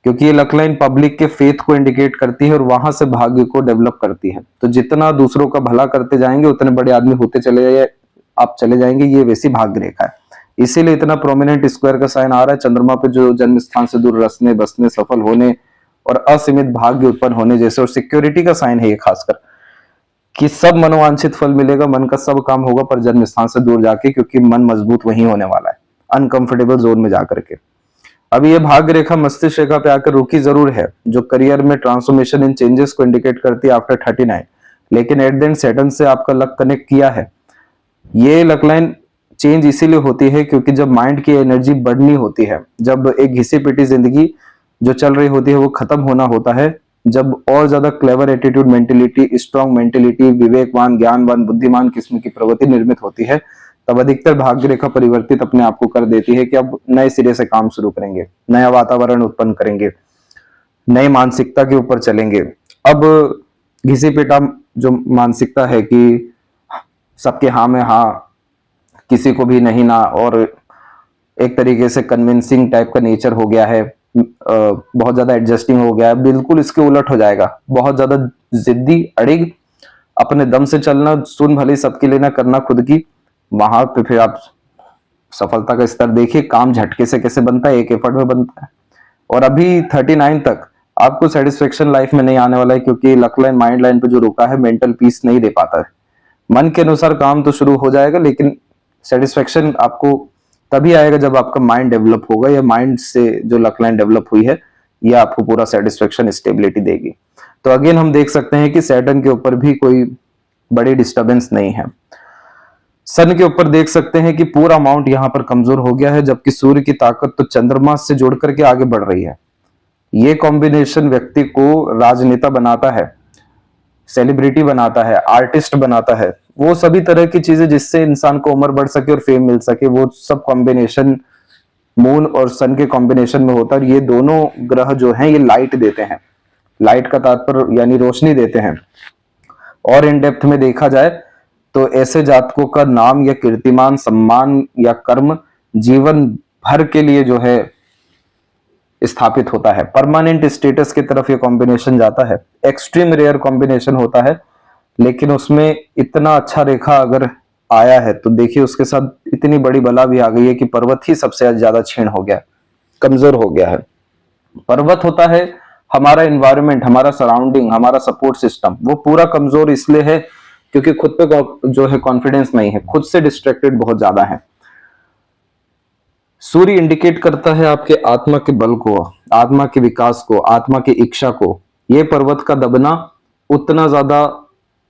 [SPEAKER 1] क्योंकि ये लक लाइन पब्लिक के फेथ को इंडिकेट करती है और वहां से भाग्य को डेवलप करती है। तो जितना दूसरों का भला करते जाएंगे उतने बड़े आदमी होते चले जाएंगे। ये वैसी भाग्य रेखा है, इसीलिए इतना प्रोमिनेंट स्क्वायर का साइन आ रहा है चंद्रमा पे, जो जन्म स्थान से दूर रसने बसने, सफल होने और असीमित भाग्य उत्पन्न होने जैसे, और सिक्योरिटी का साइन है ये खासकर, कि सब मनोवांछित फल मिलेगा, मन का सब काम होगा, पर जन्म स्थान से दूर जाके, क्योंकि मन मजबूत वहीं होने वाला है, अनकंफर्टेबल जोन में जाकर के। अभी ये भाग्य रेखा मस्तिष्क रेखा पे आकर रुकी जरूर है, जो करियर में ट्रांसफॉर्मेशन इन चेंजेस को इंडिकेट करती है आफ्टर 39, लेकिन एट द एंड सैटर्न से आपका लक कनेक्ट किया है। ये लक लाइन चेंज इसीलिए होती है क्योंकि जब माइंड की एनर्जी बढ़नी होती है, जब एक घिसी पिटी जिंदगी जो चल रही होती है वो खत्म होना होता है, जब और ज्यादा clever attitude, mentality, strong mentality, विवेकवान, ज्ञानवान, बुद्धिमान किस्म की प्रवृत्ति निर्मित होती है, तब अधिकतर भाग्य रेखा परिवर्तित अपने आप को कर देती है कि अब नए सिरे से काम शुरू करेंगे, नया वातावरण उत्पन्न करेंगे, नई मानसिकता के ऊपर चलेंगे। अब घिसी पिटा जो मानसिकता है कि सबके हाँ में हाँ, किसी को भी नहीं ना, और एक तरीके से कन्विंसिंग टाइप का नेचर हो गया है, बहुत ज्यादा एडजस्टिंग हो गया है, बिल्कुल इसके उलट हो जाएगा। बहुत ज्यादा जिद्दी, अड़िग, अपने दम से चलना, सुन भले सबकी लेना, करना खुद की, वहां पे फिर आप सफलता का स्तर देखिए, काम झटके से कैसे बनता है, एक एफर्ट में बनता है। और अभी 39 तक आपको सेटिस्फेक्शन लाइफ में नहीं आने वाला है, क्योंकि लक लाइन माइंड लाइन पे जो रुका है मेंटल पीस नहीं दे पाता है। मन के अनुसार काम तो शुरू हो जाएगा, लेकिन सेटिस्फेक्शन आपको तभी आएगा जब आपका माइंड डेवलप होगा, या माइंड से जो लक लाइन डेवलप हुई है ये आपको पूरा सेटिस्फेक्शन स्टेबिलिटी देगी। तो अगेन हम देख सकते हैं कि सैटर्न के ऊपर भी कोई बड़ी डिस्टरबेंस नहीं है। सन के ऊपर देख सकते हैं कि पूरा अमाउंट यहां पर कमजोर हो गया है, जबकि सूर्य की ताकत तो चंद्रमा से जुड़ करके आगे बढ़ रही है। ये कॉम्बिनेशन व्यक्ति को राजनेता बनाता है, सेलिब्रिटी बनाता है, आर्टिस्ट बनाता है, वो सभी तरह की चीजें जिससे इंसान को उम्र बढ़ सके और फेम मिल सके, वो सब कॉम्बिनेशन मून और सन के कॉम्बिनेशन में होता है। ये दोनों ग्रह जो हैं ये लाइट देते हैं, लाइट का तात्पर्य यानी रोशनी देते हैं। और इन डेप्थ में देखा जाए तो ऐसे जातकों का नाम या कीर्तिमान, सम्मान या कर्म जीवन भर के लिए जो है स्थापित होता है। परमानेंट स्टेटस की तरफ ये कॉम्बिनेशन जाता है। एक्सट्रीम रेयर कॉम्बिनेशन होता है, लेकिन उसमें इतना अच्छा रेखा अगर आया है तो देखिए उसके साथ इतनी बड़ी बला भी आ गई है कि पर्वत ही सबसे ज्यादा क्षीण हो गया, कमजोर हो गया है। पर्वत होता है हमारा एनवायरनमेंट, हमारा सराउंडिंग, हमारा सपोर्ट सिस्टम, वो पूरा कमजोर इसलिए है क्योंकि खुद पे जो है कॉन्फिडेंस नहीं है, खुद से डिस्ट्रैक्टेड बहुत ज्यादा है। सूर्य इंडिकेट करता है आपके आत्मा के बल को, आत्मा के विकास को, आत्मा की इच्छा को। ये पर्वत का दबना उतना ज्यादा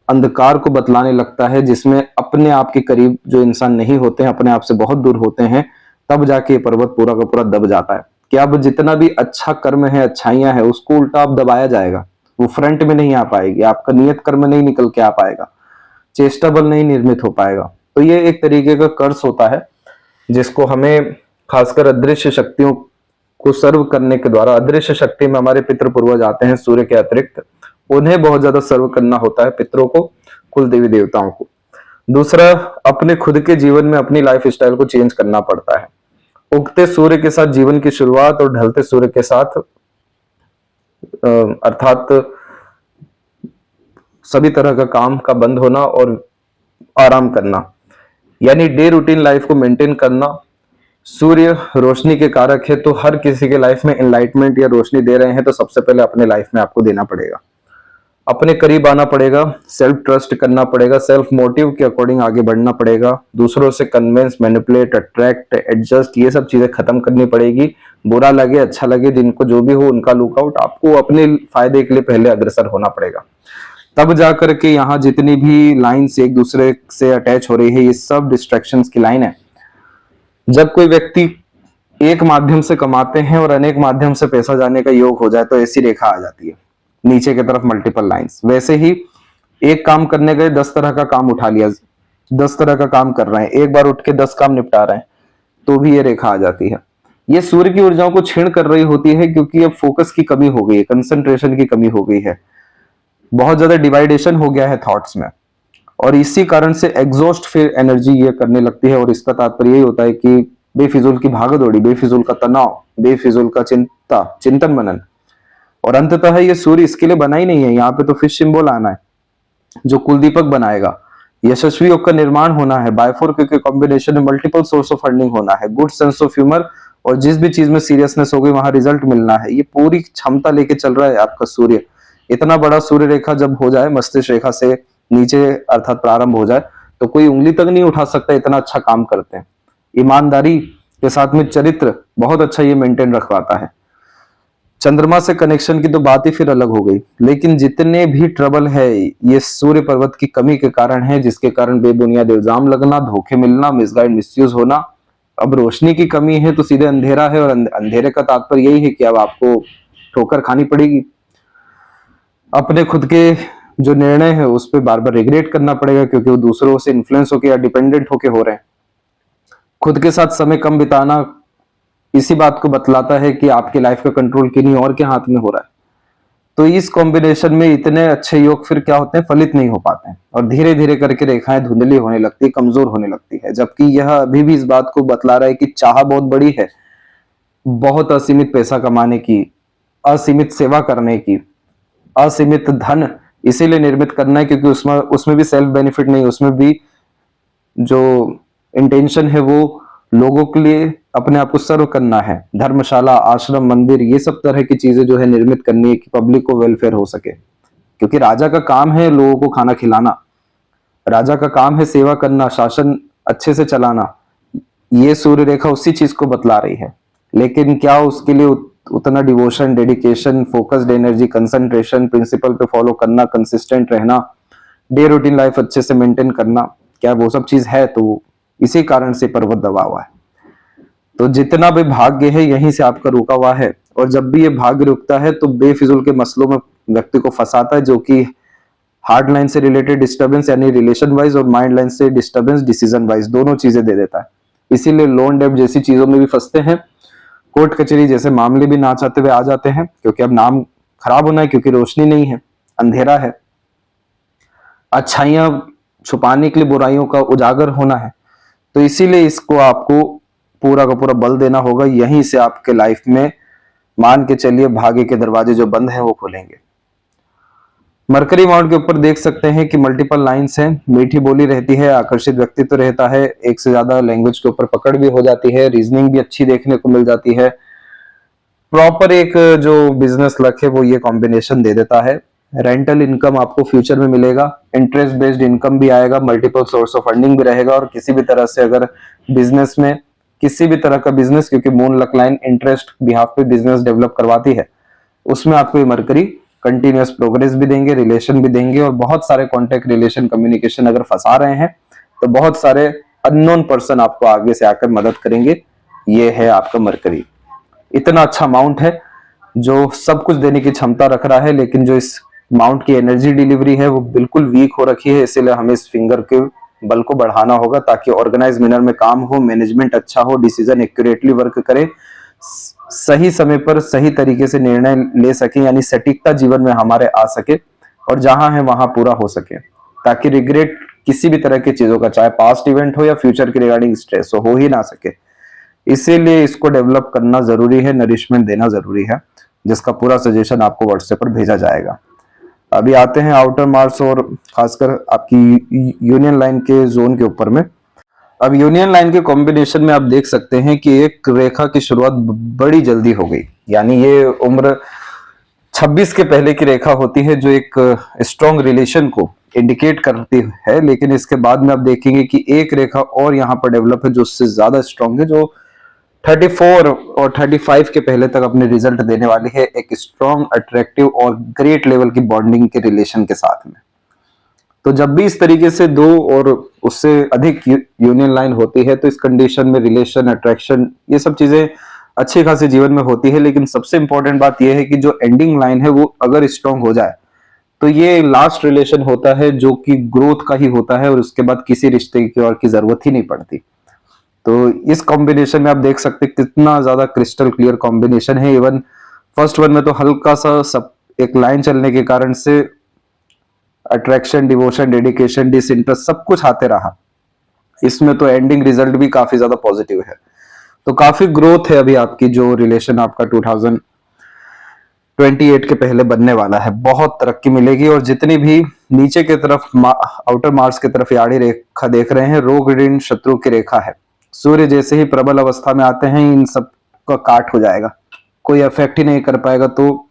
[SPEAKER 1] अंधकार को बतलाने लगता है, जिसमें अपने आप के करीब जो इंसान नहीं होते हैं, अपने आप से बहुत दूर होते हैं, तब जाके ये पर्वत पूरा का पूरा दब जाता है कि अब जितना भी अच्छा कर्म है, अच्छाइयां है, उसको उल्टा आप दबाया जाएगा, वो फ्रंट में नहीं आ पाएगी, आपका नियत कर्म नहीं निकल के आ पाएगा, चेष्टा बल नहीं निर्मित हो पाएगा। तो ये एक तरीके का कर्स होता है जिसको हमें खासकर अदृश्य शक्तियों को सर्व करने के द्वारा, अदृश्य शक्ति में हमारे पितृ पूर्वज आते हैं सूर्य के अतिरिक्त, उन्हें बहुत ज्यादा सर्व करना होता है, पितरों को, कुल देवी देवताओं को। दूसरा, अपने खुद के जीवन में अपनी लाइफ स्टाइल को चेंज करना पड़ता है। उगते सूर्य के साथ जीवन की शुरुआत और ढलते सूर्य के साथ अर्थात सभी तरह का काम का बंद होना और आराम करना, यानी डे रूटीन लाइफ को मेंटेन करना। सूर्य रोशनी के कारक है, तो हर किसी के लाइफ में एनलाइटमेंट या रोशनी दे रहे हैं तो सबसे पहले अपने लाइफ में आपको देना पड़ेगा, अपने करीब आना पड़ेगा, सेल्फ ट्रस्ट करना पड़ेगा, सेल्फ मोटिव के अकॉर्डिंग आगे बढ़ना पड़ेगा, दूसरों से कन्विंस, मैनिपुलेट, अट्रैक्ट, एडजस्ट, ये सब चीजें खत्म करनी पड़ेगी। बुरा लगे अच्छा लगे, जिनको जो भी हो उनका लुकआउट, आपको अपने फायदे के लिए पहले अग्रसर होना पड़ेगा। तब जाकर के यहाँ जितनी भी लाइन्स एक दूसरे से अटैच हो रही है, ये सब डिस्ट्रैक्शंस की लाइन है। जब कोई व्यक्ति एक माध्यम से कमाते हैं और अनेक माध्यम से पैसा जाने का योग हो जाए तो ऐसी रेखा आ जाती है, नीचे की तरफ मल्टीपल लाइंस। वैसे ही एक काम करने गए 10 तरह का काम उठा लिया, 10 तरह का काम कर रहे हैं, एक बार उठ के 10 काम निपटा रहे हैं, तो भी ये रेखा आ जाती है। ये सूर्य की ऊर्जाओं को क्षीण कर रही होती है, क्योंकि अब फोकस की कमी हो गई है, कंसंट्रेशन की कमी हो गई है, बहुत ज्यादा डिवाइडेशन हो गया है थॉट्स में, और इसी कारण से एग्जॉस्ट फिर एनर्जी ये करने लगती है। और इसका तात्पर्य यही होता है कि बेफिजूल की भागदौड़ी, बेफिजूल का तनाव, बेफिजूल का चिंतन मनन। और अंततः ये सूर्य इसके लिए बना ही नहीं है, यहाँ पे तो फिश सिंबल आना है जो कुलदीपक बनाएगा, यशस्वी योग का निर्माण होना है, बायफोर के कॉम्बिनेशन में मल्टीपल सोर्स ऑफ अर्निंग होना है, गुड सेंस ऑफ ह्यूमर, और जिस भी चीज में सीरियसनेस हो गई वहां रिजल्ट मिलना है। ये पूरी क्षमता लेके चल रहा है आपका सूर्य। इतना बड़ा सूर्य रेखा जब हो जाए, मस्तिष्क रेखा से नीचे अर्थात प्रारंभ हो जाए, तो कोई उंगली तक नहीं उठा सकता, इतना अच्छा काम करते हैं। ईमानदारी के साथ में चरित्र बहुत अच्छा ये मेंटेन रखवाता है। चंद्रमा से कनेक्शन की तो बात ही फिर अलग हो गई, लेकिन जितने भी ट्रबल है ये सूर्य पर्वत की कमी के कारण है, जिसके कारण बेबुनियाद इल्जाम लगना, धोखे मिलना, मिसगाइड मिसयूज होना। अब रोशनी की कमी है तो सीधे अंधेरा है, और अंधेरे का तात्पर्य यही है कि अब आपको ठोकर खानी पड़ेगी, अपने खुद के जो निर्णय है उस पर बार बार रिग्रेट करना पड़ेगा, क्योंकि वो दूसरों से इन्फ्लुएंस होके या डिपेंडेंट होके हो रहे हैं। खुद के साथ समय कम बिताना इसी बात को बतलाता है कि आपकी लाइफ का कंट्रोल किन्हीं और के हाथ में हो रहा है। तो इस कॉम्बिनेशन में इतने अच्छे योग फिर क्या होते हैं, फलित नहीं हो पाते हैं, और धीरे धीरे करके रेखाएं धुंधली होने लगती है, कमजोर होने लगती है। जबकि यह अभी भी इस बात को बतला रहा है कि चाह बहुत बड़ी है, बहुत असीमित पैसा कमाने की, असीमित सेवा करने की, असीमित धन इसीलिए निर्मित करना है क्योंकि उसमें भी सेल्फ बेनिफिट नहीं, उसमें भी जो इंटेंशन है वो लोगों के लिए अपने आप को सर्व करना है, धर्मशाला, आश्रम, मंदिर, ये सब तरह की चीजें जो है निर्मित करनी है कि पब्लिक को वेलफेयर हो सके। क्योंकि राजा का काम है लोगों को खाना खिलाना, राजा का काम है सेवा करना, शासन अच्छे से चलाना। ये सूर्य रेखा उसी चीज को बतला रही है। लेकिन क्या उसके लिए उतना devotion, dedication, focused energy, concentration, principle पे फॉलो करना, कंसिस्टेंट रहना, डे रूटीन लाइफ अच्छे से मेंटेन करना, क्या वो सब चीज है? तो इसी कारण से पर्वत दबा हुआ है। तो जितना भी भाग्य है यहीं से आपका रुका हुआ है। और जब भी ये भाग्य रुकता है तो बेफिजुल के मसलों में व्यक्ति को फंसाता है, जो कि हार्ट लाइन से रिलेटेड डिस्टर्बेंस यानी रिलेशन वाइज, और माइंड लाइन से डिस्टर्बेंस डिसीजन वाइज, दोनों चीजें दे देता है। इसीलिए लोन डेब्ट जैसी चीजों में भी फंसते हैं, कोर्ट कचहरी जैसे मामले भी ना चाहते हुए आ जाते हैं, क्योंकि अब नाम खराब होना है, क्योंकि रोशनी नहीं है, अंधेरा है। अच्छाइयां छुपाने के लिए बुराइयों का उजागर होना है। तो इसीलिए इसको आपको पूरा का पूरा बल देना होगा। यहीं से आपके लाइफ में मान के चलिए भाग्य के दरवाजे जो बंद हैं वो खुलेंगे। मरकरी माउंट के ऊपर देख सकते हैं कि मल्टीपल लाइंस हैं, मीठी बोली रहती है, आकर्षित व्यक्तित्व रहता है, एक से ज्यादा लैंग्वेज के ऊपर पकड़ भी हो जाती है, रीजनिंग भी अच्छी देखने को मिल जाती है। प्रॉपर एक जो बिजनेस लक है वो ये कॉम्बिनेशन दे देता है। रेंटल इनकम आपको फ्यूचर में मिलेगा, इंटरेस्ट बेस्ड इनकम भी आएगा, मल्टीपल सोर्स ऑफ फंडिंग भी रहेगा। और किसी भी तरह से अगर बिजनेस में किसी भी तरह का बिजनेस, क्योंकि moon luck line interest behalf पे बिजनेस डेवलप करवाती है, उसमें आपको ये मरकरी कंटिन्यूअस प्रोग्रेस भी देंगे, रिलेशन भी देंगे। और बहुत सारे कॉन्टेक्ट, रिलेशन, कम्युनिकेशन अगर फंसा रहे हैं तो बहुत सारे अननोन पर्सन आपको आगे से आकर मदद करेंगे। ये है आपका मरकरी। इतना अच्छा माउंट है जो सब कुछ देने की क्षमता रख रहा है, लेकिन जो इस माउंट की एनर्जी डिलीवरी है वो बिल्कुल वीक हो रखी है। इसीलिए हमें इस फिंगर के बल को बढ़ाना होगा, ताकि ऑर्गेनाइज मैनर में काम हो, मैनेजमेंट अच्छा हो, डिसीजन एक्यूरेटली वर्क करे, सही समय पर सही तरीके से निर्णय ले सके, यानी सटीकता जीवन में हमारे आ सके, और जहां है वहां पूरा हो सके, ताकि रिग्रेट किसी भी तरह की चीजों का, चाहे पास्ट इवेंट हो या फ्यूचर के रिगार्डिंग स्ट्रेस हो ही ना सके। इसीलिए इसको डेवलप करना जरूरी है, नरिशमेंट देना जरूरी है, जिसका पूरा सजेशन आपको व्हाट्सएप पर भेजा जाएगा। अभी आते हैं आउटर मार्स और खासकर आपकी यूनियन लाइन के जोन के ऊपर में। अब यूनियन लाइन के कॉम्बिनेशन में आप देख सकते हैं कि एक रेखा की शुरुआत बड़ी जल्दी हो गई, यानी ये उम्र 26 के पहले की रेखा होती है, जो एक स्ट्रॉन्ग रिलेशन को इंडिकेट करती है। लेकिन इसके बाद में आप देखेंगे कि एक रेखा और यहाँ पर डेवलप है जो उससे ज्यादा स्ट्रॉन्ग है, जो 34 और 35 के पहले तक अपने रिजल्ट देने वाली है, एक स्ट्रॉन्ग, अट्रैक्टिव और ग्रेट लेवल की बॉन्डिंग के रिलेशन के साथ में। तो जब भी इस तरीके से दो और उससे अधिक यूनियन लाइन होती है तो इस कंडीशन में रिलेशन, अट्रैक्शन, ये सब चीजें अच्छी खासी जीवन में होती है। लेकिन सबसे इंपॉर्टेंट बात यह है कि जो एंडिंग लाइन है वो अगर स्ट्रांग हो जाए तो ये लास्ट रिलेशन होता है जो कि ग्रोथ का ही होता है, और उसके बाद किसी रिश्ते की और की जरूरत ही नहीं पड़ती। तो इस कॉम्बिनेशन में आप देख सकते हैं कितना ज्यादा क्रिस्टल क्लियर कॉम्बिनेशन है। इवन फर्स्ट वन में तो हल्का सा सब एक लाइन चलने के कारण से अट्रैक्शन, डिवोशन, डेडिकेशन, डिसइंटरेस्ट सब कुछ आते रहा। इसमें तो एंडिंग रिजल्ट भी काफी ज्यादा पॉजिटिव है। तो काफी ग्रोथ है अभी आपकी, जो रिलेशन आपका 2028 के पहले बनने वाला है, बहुत तरक्की मिलेगी। और जितनी भी नीचे की तरफ आउटर मार्स की तरफ याड़ी रेखा देख रहे हैं, रोग, ऋण, शत्रु की रेखा है। सूर्य जैसे ही प्रबल अवस्था में आते हैं इन सब का काट हो जाएगा, कोई इफेक्ट ही नहीं कर पाएगा। तो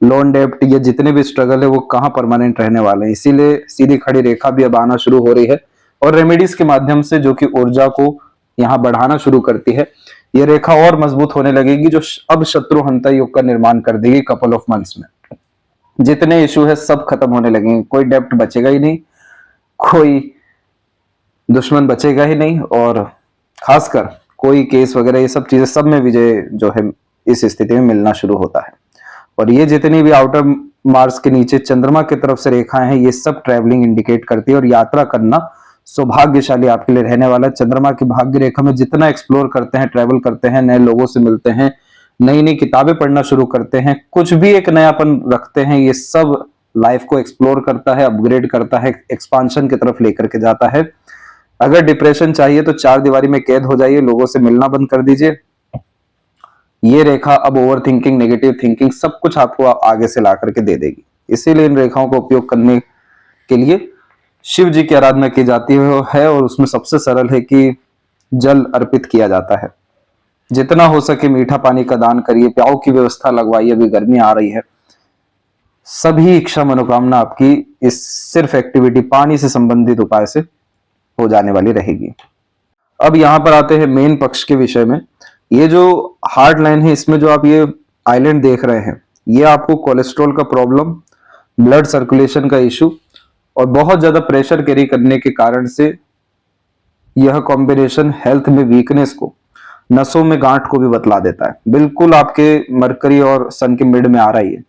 [SPEAKER 1] लोन डेब्ट, ये जितने भी स्ट्रगल है वो कहाँ परमानेंट रहने वाले हैं। इसीलिए सीधी खड़ी रेखा भी अब आना शुरू हो रही है, और रेमेडीज के माध्यम से जो कि ऊर्जा को यहाँ बढ़ाना शुरू करती है, ये रेखा और मजबूत होने लगेगी, जो अब शत्रुहंता योग का निर्माण कर देगी कपल ऑफ मंथ्स में। जितने इशू है सब खत्म होने लगेंगे, कोई डेब्ट बचेगा ही नहीं, कोई दुश्मन बचेगा ही नहीं, और खासकर कोई केस वगैरह, ये सब चीजें सब में विजय जो है इस स्थिति में मिलना शुरू होता है। और ये जितनी भी आउटर मार्स के नीचे चंद्रमा की तरफ से रेखाएं हैं, ये सब ट्रैवलिंग इंडिकेट करती है, और यात्रा करना सौभाग्यशाली आपके लिए रहने वाला है। चंद्रमा की भाग्य रेखा में जितना एक्सप्लोर करते हैं, ट्रैवल करते हैं, नए लोगों से मिलते हैं, नई नई किताबें पढ़ना शुरू करते हैं, कुछ भी एक नयापन रखते हैं, ये सब लाइफ को एक्सप्लोर करता है, अपग्रेड करता है, एक्सपांशन की तरफ लेकर के जाता है। अगर डिप्रेशन चाहिए तो चार दीवारी में कैद हो जाइए, लोगों से मिलना बंद कर दीजिए। ये रेखा अब ओवर थिंकिंग, नेगेटिव थिंकिंग सब कुछ आपको आगे से ला करके दे देगी। इसीलिए इन रेखाओं का उपयोग करने के लिए शिव जी की आराधना की जाती है, और उसमें सबसे सरल है कि जल अर्पित किया जाता है। जितना हो सके मीठा पानी का दान करिए, प्याऊ की व्यवस्था लगवाइए, अभी गर्मी आ रही है। सभी इच्छा मनोकामना आपकी इस सिर्फ एक्टिविटी, पानी से संबंधित उपाय से हो जाने वाली रहेगी। अब यहां पर आते हैं मेन पक्ष के विषय में। ये जो हार्ट लाइन है, इसमें जो आप ये आइलैंड देख रहे हैं, ये आपको कोलेस्ट्रॉल का प्रॉब्लम, ब्लड सर्कुलेशन का इशू और बहुत ज्यादा प्रेशर कैरी करने के कारण से यह कॉम्बिनेशन हेल्थ में वीकनेस को, नसों में गांठ को भी बतला देता है। बिल्कुल आपके मरकरी और सन के मिड में आ रही है।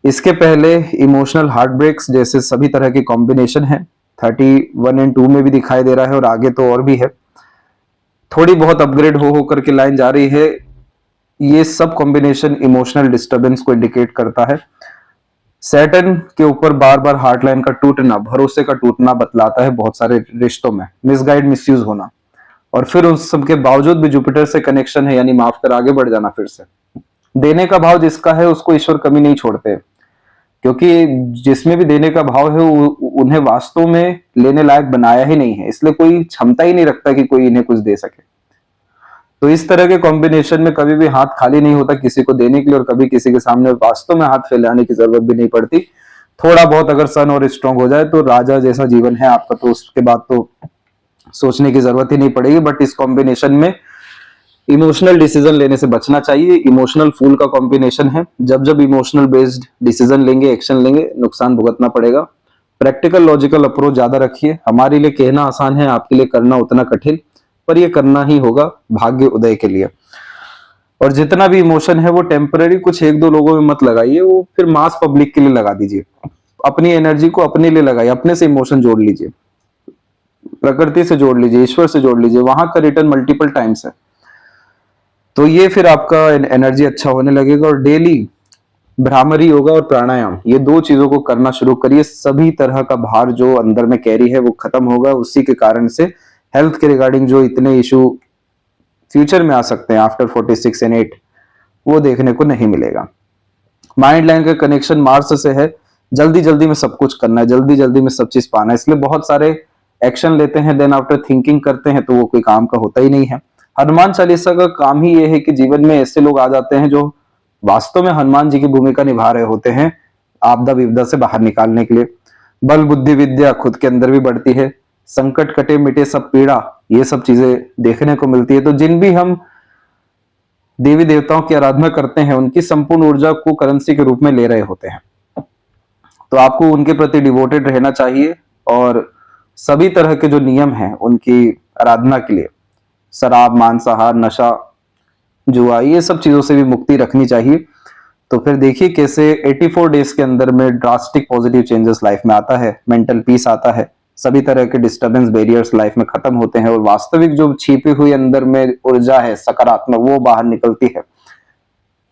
[SPEAKER 1] इसके पहले इमोशनल हार्ट ब्रेक्स जैसे सभी तरह के कॉम्बिनेशन है, 31 एंड 2 में भी दिखाई दे रहा है और आगे तो और भी है। थोड़ी बहुत अपग्रेड हो होकर के लाइन जा रही है। ये सब कॉम्बिनेशन इमोशनल डिस्टरबेंस को इंडिकेट करता है। सैटर्न के ऊपर बार बार हार्ट लाइन का टूटना, भरोसे का टूटना बतलाता है बहुत सारे रिश्तों में मिसगाइड, मिसयूज होना। और फिर उस सब के बावजूद भी जुपिटर से कनेक्शन है, यानी माफ कर आगे बढ़ जाना। फिर से देने का भाव जिसका है उसको ईश्वर कमी नहीं छोड़ते, क्योंकि जिसमें भी देने का भाव है उन्हें वास्तव में लेने लायक बनाया ही नहीं है, इसलिए कोई क्षमता ही नहीं रखता कि कोई इन्हें कुछ दे सके। तो इस तरह के कॉम्बिनेशन में कभी भी हाथ खाली नहीं होता किसी को देने के लिए, और कभी किसी के सामने वास्तव में हाथ फैलाने की जरूरत भी नहीं पड़ती। थोड़ा बहुत अगर सन और स्ट्रांग हो जाए तो राजा जैसा जीवन है आपका, तो उसके बाद तो सोचने की जरूरत ही नहीं पड़ेगी। बट इस कॉम्बिनेशन में इमोशनल डिसीजन लेने से बचना चाहिए। इमोशनल फूल का कॉम्बिनेशन है, जब जब इमोशनल बेस्ड डिसीजन लेंगे, एक्शन लेंगे, नुकसान भुगतना पड़ेगा। प्रैक्टिकल लॉजिकल अप्रोच ज्यादा रखिए। हमारे लिए कहना आसान है, आपके लिए करना उतना कठिन, पर ये करना ही होगा भाग्य उदय के लिए। और जितना भी इमोशन है वो टेम्पररी, कुछ एक दो लोगों में मत लगाइए, वो फिर मास पब्लिक के लिए लगा दीजिए। अपनी एनर्जी को अपने लिए लगाइए, अपने से इमोशन जोड़ लीजिए, प्रकृति से जोड़ लीजिए, ईश्वर से जोड़ लीजिए, वहां का रिटर्न मल्टीपल टाइम्स है। तो ये फिर आपका एनर्जी अच्छा होने लगेगा। और डेली भ्रामरी योगा और प्राणायाम, ये दो चीजों को करना शुरू करिए। सभी तरह का भार जो अंदर में कैरी है वो खत्म होगा। उसी के कारण से हेल्थ के रिगार्डिंग जो इतने इशू फ्यूचर में आ सकते हैं आफ्टर 46 एंड 8, वो देखने को नहीं मिलेगा। माइंड लाइन का कनेक्शन मार्स से है। जल्दी जल्दी में सब कुछ करना है, जल्दी जल्दी में सब चीज पाना है, इसलिए बहुत सारे एक्शन लेते हैं, देन आफ्टर थिंकिंग करते हैं तो वो कोई काम का होता ही नहीं है। हनुमान चालीसा का काम ही ये है कि जीवन में ऐसे लोग आ जाते हैं जो वास्तव में हनुमान जी की भूमिका निभा रहे होते हैं आपदा विपदा से बाहर निकालने के लिए। बल बुद्धि विद्या खुद के अंदर भी बढ़ती है, संकट कटे मिटे सब पीड़ा, ये सब चीजें देखने को मिलती है। तो जिन भी हम देवी देवताओं की आराधना करते हैं उनकी संपूर्ण ऊर्जा को करेंसी के रूप में ले रहे होते हैं, तो आपको उनके प्रति डिवोटेड रहना चाहिए। और सभी तरह के जो नियम हैं उनकी आराधना के लिए, शराब, मांसाहार, नशा, जुआ, ये सब चीजों से भी मुक्ति रखनी चाहिए। तो फिर देखिए कैसे 84 डेज के अंदर में ड्रास्टिक पॉजिटिव चेंजेस लाइफ में आता है, मेंटल पीस आता है, सभी तरह के डिस्टर्बेंस बैरियर्स लाइफ में खत्म होते हैं और वास्तविक जो छिपी हुई अंदर में ऊर्जा है सकारात्मक, वो बाहर निकलती है।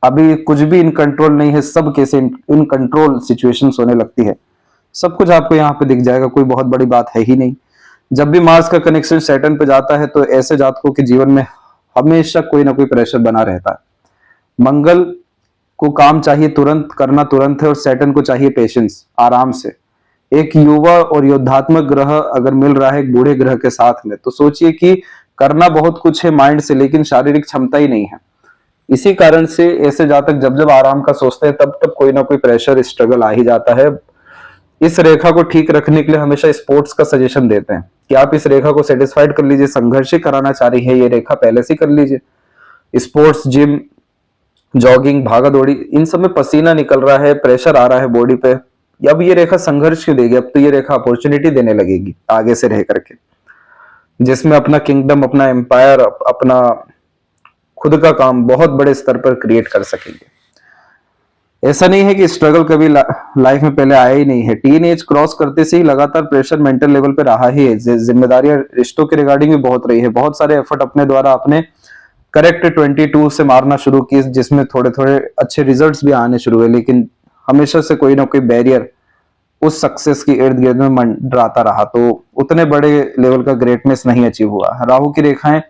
[SPEAKER 1] अभी कुछ भी इन कंट्रोल नहीं है, सब कैसे इन कंट्रोल सिचुएशंस होने लगती है। सब कुछ आपको यहाँ पे दिख जाएगा, कोई बहुत बड़ी बात है ही नहीं। जब भी मार्स का कनेक्शन सैटर्न पे जाता है तो ऐसे जातकों के जीवन में हमेशा कोई ना कोई प्रेशर बना रहता है। मंगल को काम चाहिए तुरंत, करना तुरंत है, और सैटर्न को चाहिए पेशेंस, आराम से। एक युवा और योद्धात्मक ग्रह अगर मिल रहा है एक बूढ़े ग्रह के साथ में, तो सोचिए कि करना बहुत कुछ है माइंड से, लेकिन शारीरिक क्षमता ही नहीं है। इसी कारण से ऐसे जातक जब जब आराम का सोचते हैं तब तब कोई ना कोई प्रेशर, स्ट्रगल आ ही जाता है। इस रेखा को ठीक रखने के लिए हमेशा स्पोर्ट्स का सजेशन देते हैं कि आप इस रेखा को सेटिस्फाइड कर लीजिए। संघर्ष ही कराना चाह रही है ये रेखा, पहले से कर लीजिए। स्पोर्ट्स, जिम, जॉगिंग, भागा दौड़ी, इन सब में पसीना निकल रहा है, प्रेशर आ रहा है बॉडी पे, अब ये रेखा संघर्ष क्यों देगी? अब तो ये रेखा अपॉर्चुनिटी देने लगेगी आगे से रह करके, जिसमें अपना किंगडम, अपना एम्पायर, अपना खुद का काम बहुत बड़े स्तर पर क्रिएट कर सकेंगे। ऐसा नहीं है कि स्ट्रगल कभी लाइफ में पहले आया ही नहीं है। टीन एज क्रॉस करते से ही लगातार प्रेशर मेंटल लेवल पे रहा ही है। जिम्मेदारियां रिश्तों के रिगार्डिंग भी बहुत रही है। बहुत सारे एफर्ट अपने द्वारा अपने करेक्ट 22 से मारना शुरू की, जिसमें थोड़े थोड़े अच्छे रिजल्ट्स भी आने शुरू हुए, लेकिन हमेशा से कोई ना कोई बैरियर उस सक्सेस की इर्द गिर्द में मंडराता रहा, तो उतने बड़े लेवल का ग्रेटनेस नहीं अचीव हुआ। राहु की रेखाएं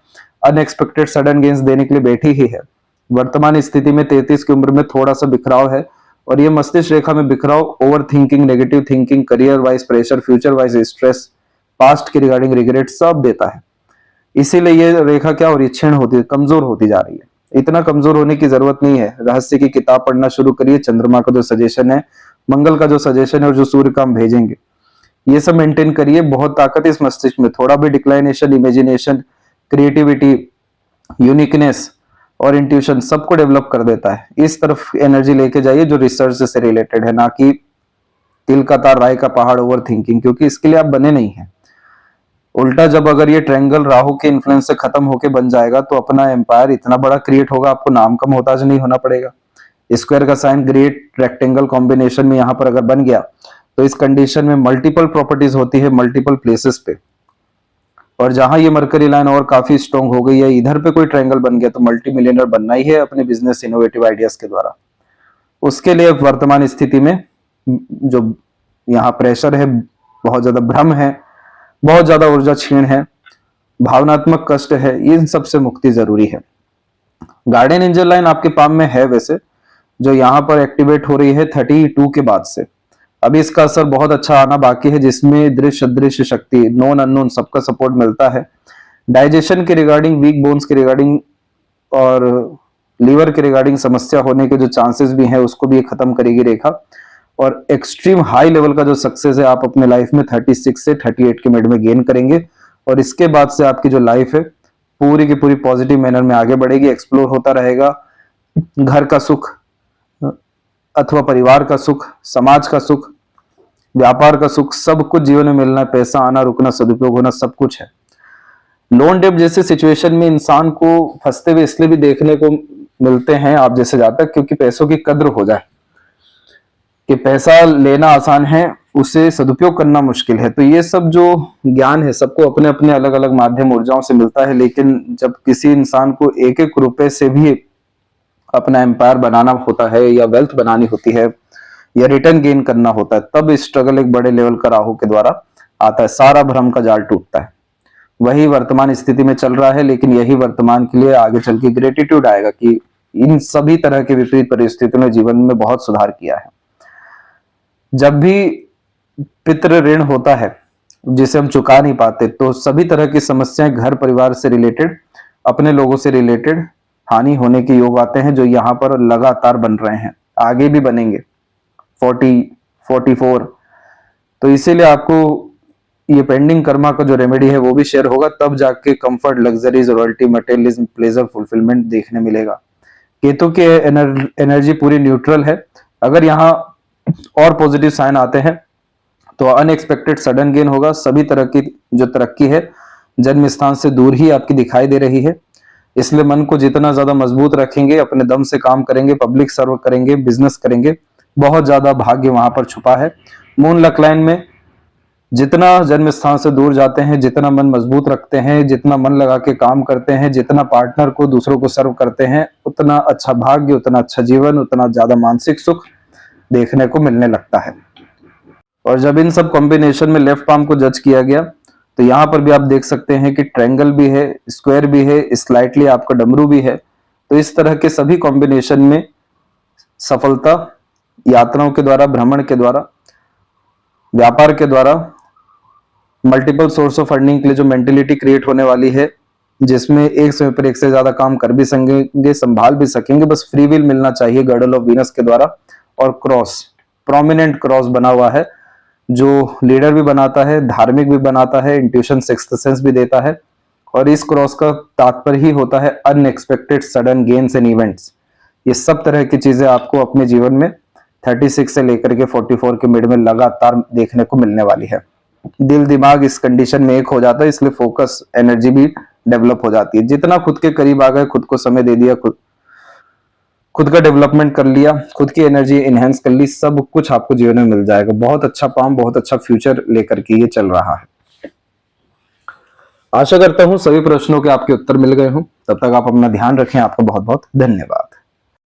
[SPEAKER 1] अनएक्सपेक्टेड सडन गेन्स देने के लिए बैठी ही है। वर्तमान स्थिति में 33 की उम्र में थोड़ा सा बिखराव है, और ये मस्तिष्क रेखा में बिखराव over thinking, negative thinking, career wise pressure, future wise stress, past के रिगार्डिंग रिग्रेट सब देता है। इसीलिए ये रेखा क्या हो रही है, क्षीण होती है, कमजोर होती जा रही है। इतना कमजोर होने की जरूरत नहीं है। रहस्य की किताब पढ़ना शुरू करिए, चंद्रमा का जो सजेशन है, मंगल का जो सजेशन है और जो सूर्य का हम भेजेंगे, ये सब मेंटेन करिए। बहुत ताकत है इस मस्तिष्क में। थोड़ा भी डिक्लाइनेशन, इमेजिनेशन, क्रिएटिविटी, यूनिकनेस और इंट्यूशन सबको डेवलप कर देता है। इस तरफ एनर्जी लेके जाइए जो रिसर्च से रिलेटेड है, ना कि तिल का तार राय का पहाड़ ओवर थिंकिंग, क्योंकि इसके लिए आप बने नहीं हैं। उल्टा जब अगर ये ट्रायंगल राहु के इन्फ्लुएंस से खत्म होके बन जाएगा तो अपना एम्पायर इतना बड़ा क्रिएट होगा, आपको नाम का मोहताज नहीं होना पड़ेगा। स्क्वायर का साइन ग्रेट रेक्टेंगल कॉम्बिनेशन में यहां पर अगर बन गया तो इस कंडीशन में मल्टीपल प्रॉपर्टीज होती है मल्टीपल प्लेसेस पे। और जहां ये मरकरी लाइन और काफी स्ट्रॉन्ग हो गई है, इधर पे कोई ट्रायंगल बन गया तो मल्टी मिलियनर बनना ही है अपने बिजनेस इनोवेटिव आइडियाज के द्वारा। उसके लिए वर्तमान स्थिति में जो यहाँ प्रेशर है, बहुत ज्यादा भ्रम है, बहुत ज्यादा ऊर्जा क्षीण है, भावनात्मक कष्ट है, इन सबसे मुक्ति जरूरी है। गार्डियन एंजल लाइन आपके पाम में है वैसे, जो यहाँ पर एक्टिवेट हो रही है 32 के बाद से। अभी इसका असर बहुत अच्छा आना बाकी है, जिसमें दृश्य अदृश्य शक्ति, नॉन अननोन सबका सपोर्ट मिलता है। डाइजेशन के रिगार्डिंग, वीक बोन्स के रिगार्डिंग और लीवर के रिगार्डिंग समस्या होने के जो चांसेस भी हैं उसको भी खत्म करेगी रेखा। और एक्सट्रीम हाई लेवल का जो सक्सेस है आप अपने लाइफ में 36 से 38 के मिड में गेन करेंगे। और इसके बाद से आपकी जो लाइफ है पूरी की पूरी पॉजिटिव मैनर में आगे बढ़ेगी, एक्सप्लोर होता रहेगा। घर का सुख अथवा परिवार का सुख, समाज का सुख, व्यापार का सुख, सब कुछ जीवन में मिलना, पैसा आना, रुकना, सदुपयोग होना, सब कुछ है। लोन डेब्ट जैसे सिचुएशन में इंसान को फंसते हुए इसलिए भी देखने को मिलते हैं आप जैसे जातक, क्योंकि पैसों की कद्र हो जाए कि पैसा लेना आसान है, उसे सदुपयोग करना मुश्किल है। तो ये सब जो ज्ञान है सबको अपने अपने अलग अलग माध्यम ऊर्जाओं से मिलता है, लेकिन जब किसी इंसान को एक एक रुपए से भी अपना एम्पायर बनाना होता है या वेल्थ बनानी होती है या रिटर्न गेन करना होता है, तब स्ट्रगल एक बड़े लेवल का राहु के द्वारा आता है, सारा भ्रम का जाल टूटता है। वही वर्तमान स्थिति में चल रहा है, लेकिन यही वर्तमान के लिए आगे चल के ग्रेटिट्यूड आएगा कि इन सभी तरह के विपरीत परिस्थितियों ने जीवन में बहुत सुधार किया है। जब भी पितृ ऋण होता है जिसे हम चुका नहीं पाते, तो सभी तरह की समस्याएं घर परिवार से रिलेटेड, अपने लोगों से रिलेटेड हानि होने के योग आते हैं, जो यहाँ पर लगातार बन रहे हैं, आगे भी बनेंगे 40, 44। तो इसीलिए आपको ये पेंडिंग कर्मा का जो रेमेडी है वो भी शेयर होगा, तब जाके comfort, luxuries, royalty, materialism, pleasure, fulfilment देखने मिलेगा। केतु के एनर्जी पूरी न्यूट्रल है। अगर यहाँ और पॉजिटिव साइन आते हैं तो अनएक्सपेक्टेड सडन गेन होगा। सभी तरह की जो तरक्की है जन्म स्थान से दूर ही आपकी दिखाई दे रही है, इसलिए मन को जितना ज्यादा मजबूत रखेंगे, अपने दम से काम करेंगे, पब्लिक सर्व करेंगे, बिजनेस करेंगे, बहुत ज्यादा भाग्य वहां पर छुपा है। मून लक लाइन में जितना जन्म स्थान से दूर जाते हैं, जितना मन मजबूत रखते हैं, जितना मन लगा के काम करते हैं, जितना पार्टनर को, दूसरों को सर्व करते हैं, उतना अच्छा भाग्य, उतना अच्छा जीवन, उतना ज्यादा मानसिक सुख देखने को मिलने लगता है। और जब इन सब कॉम्बिनेशन में लेफ्ट पार्म को जज किया गया तो यहाँ पर भी आप देख सकते हैं कि ट्रायंगल भी है, स्क्वायर भी है, स्लाइटली आपका डमरू भी है। तो इस तरह के सभी कॉम्बिनेशन में सफलता, यात्राओं के द्वारा, भ्रमण के द्वारा, व्यापार के द्वारा, मल्टीपल सोर्स ऑफ अर्निंग के लिए जो मेंटेलिटी क्रिएट होने वाली है, जिसमें एक समय पर एक से ज्यादा काम कर भी सकेंगे, संभाल भी सकेंगे, बस फ्री विल मिलना चाहिए गर्डल ऑफ वीनस के द्वारा। और क्रॉस, प्रोमिनेंट क्रॉस बना हुआ है, जो लीडर भी बनाता है, धार्मिक भी बनाता है, इंट्यूशन, सिक्स्थ सेंस भी देता है। और इस क्रॉस का तात्पर्य ही होता है unexpected sudden gains and events. ये सब तरह की चीजें आपको अपने जीवन में 36 से लेकर के 44 के मिड में लगातार देखने को मिलने वाली है। दिल दिमाग इस कंडीशन में एक हो जाता है, इसलिए फोकस, एनर्जी भी डेवलप हो जाती है। जितना खुद के करीब आ गए, खुद को समय दे दिया, खुद का डेवलपमेंट कर लिया, खुद की एनर्जी इनहेंस कर ली, सब कुछ आपको जीवन में मिल जाएगा। बहुत अच्छा पाम, बहुत अच्छा फ्यूचर लेकर के ये चल रहा है। आशा करता हूं सभी प्रश्नों के आपके उत्तर मिल गए हों। तब तक आप अपना ध्यान रखें। आपका बहुत बहुत धन्यवाद।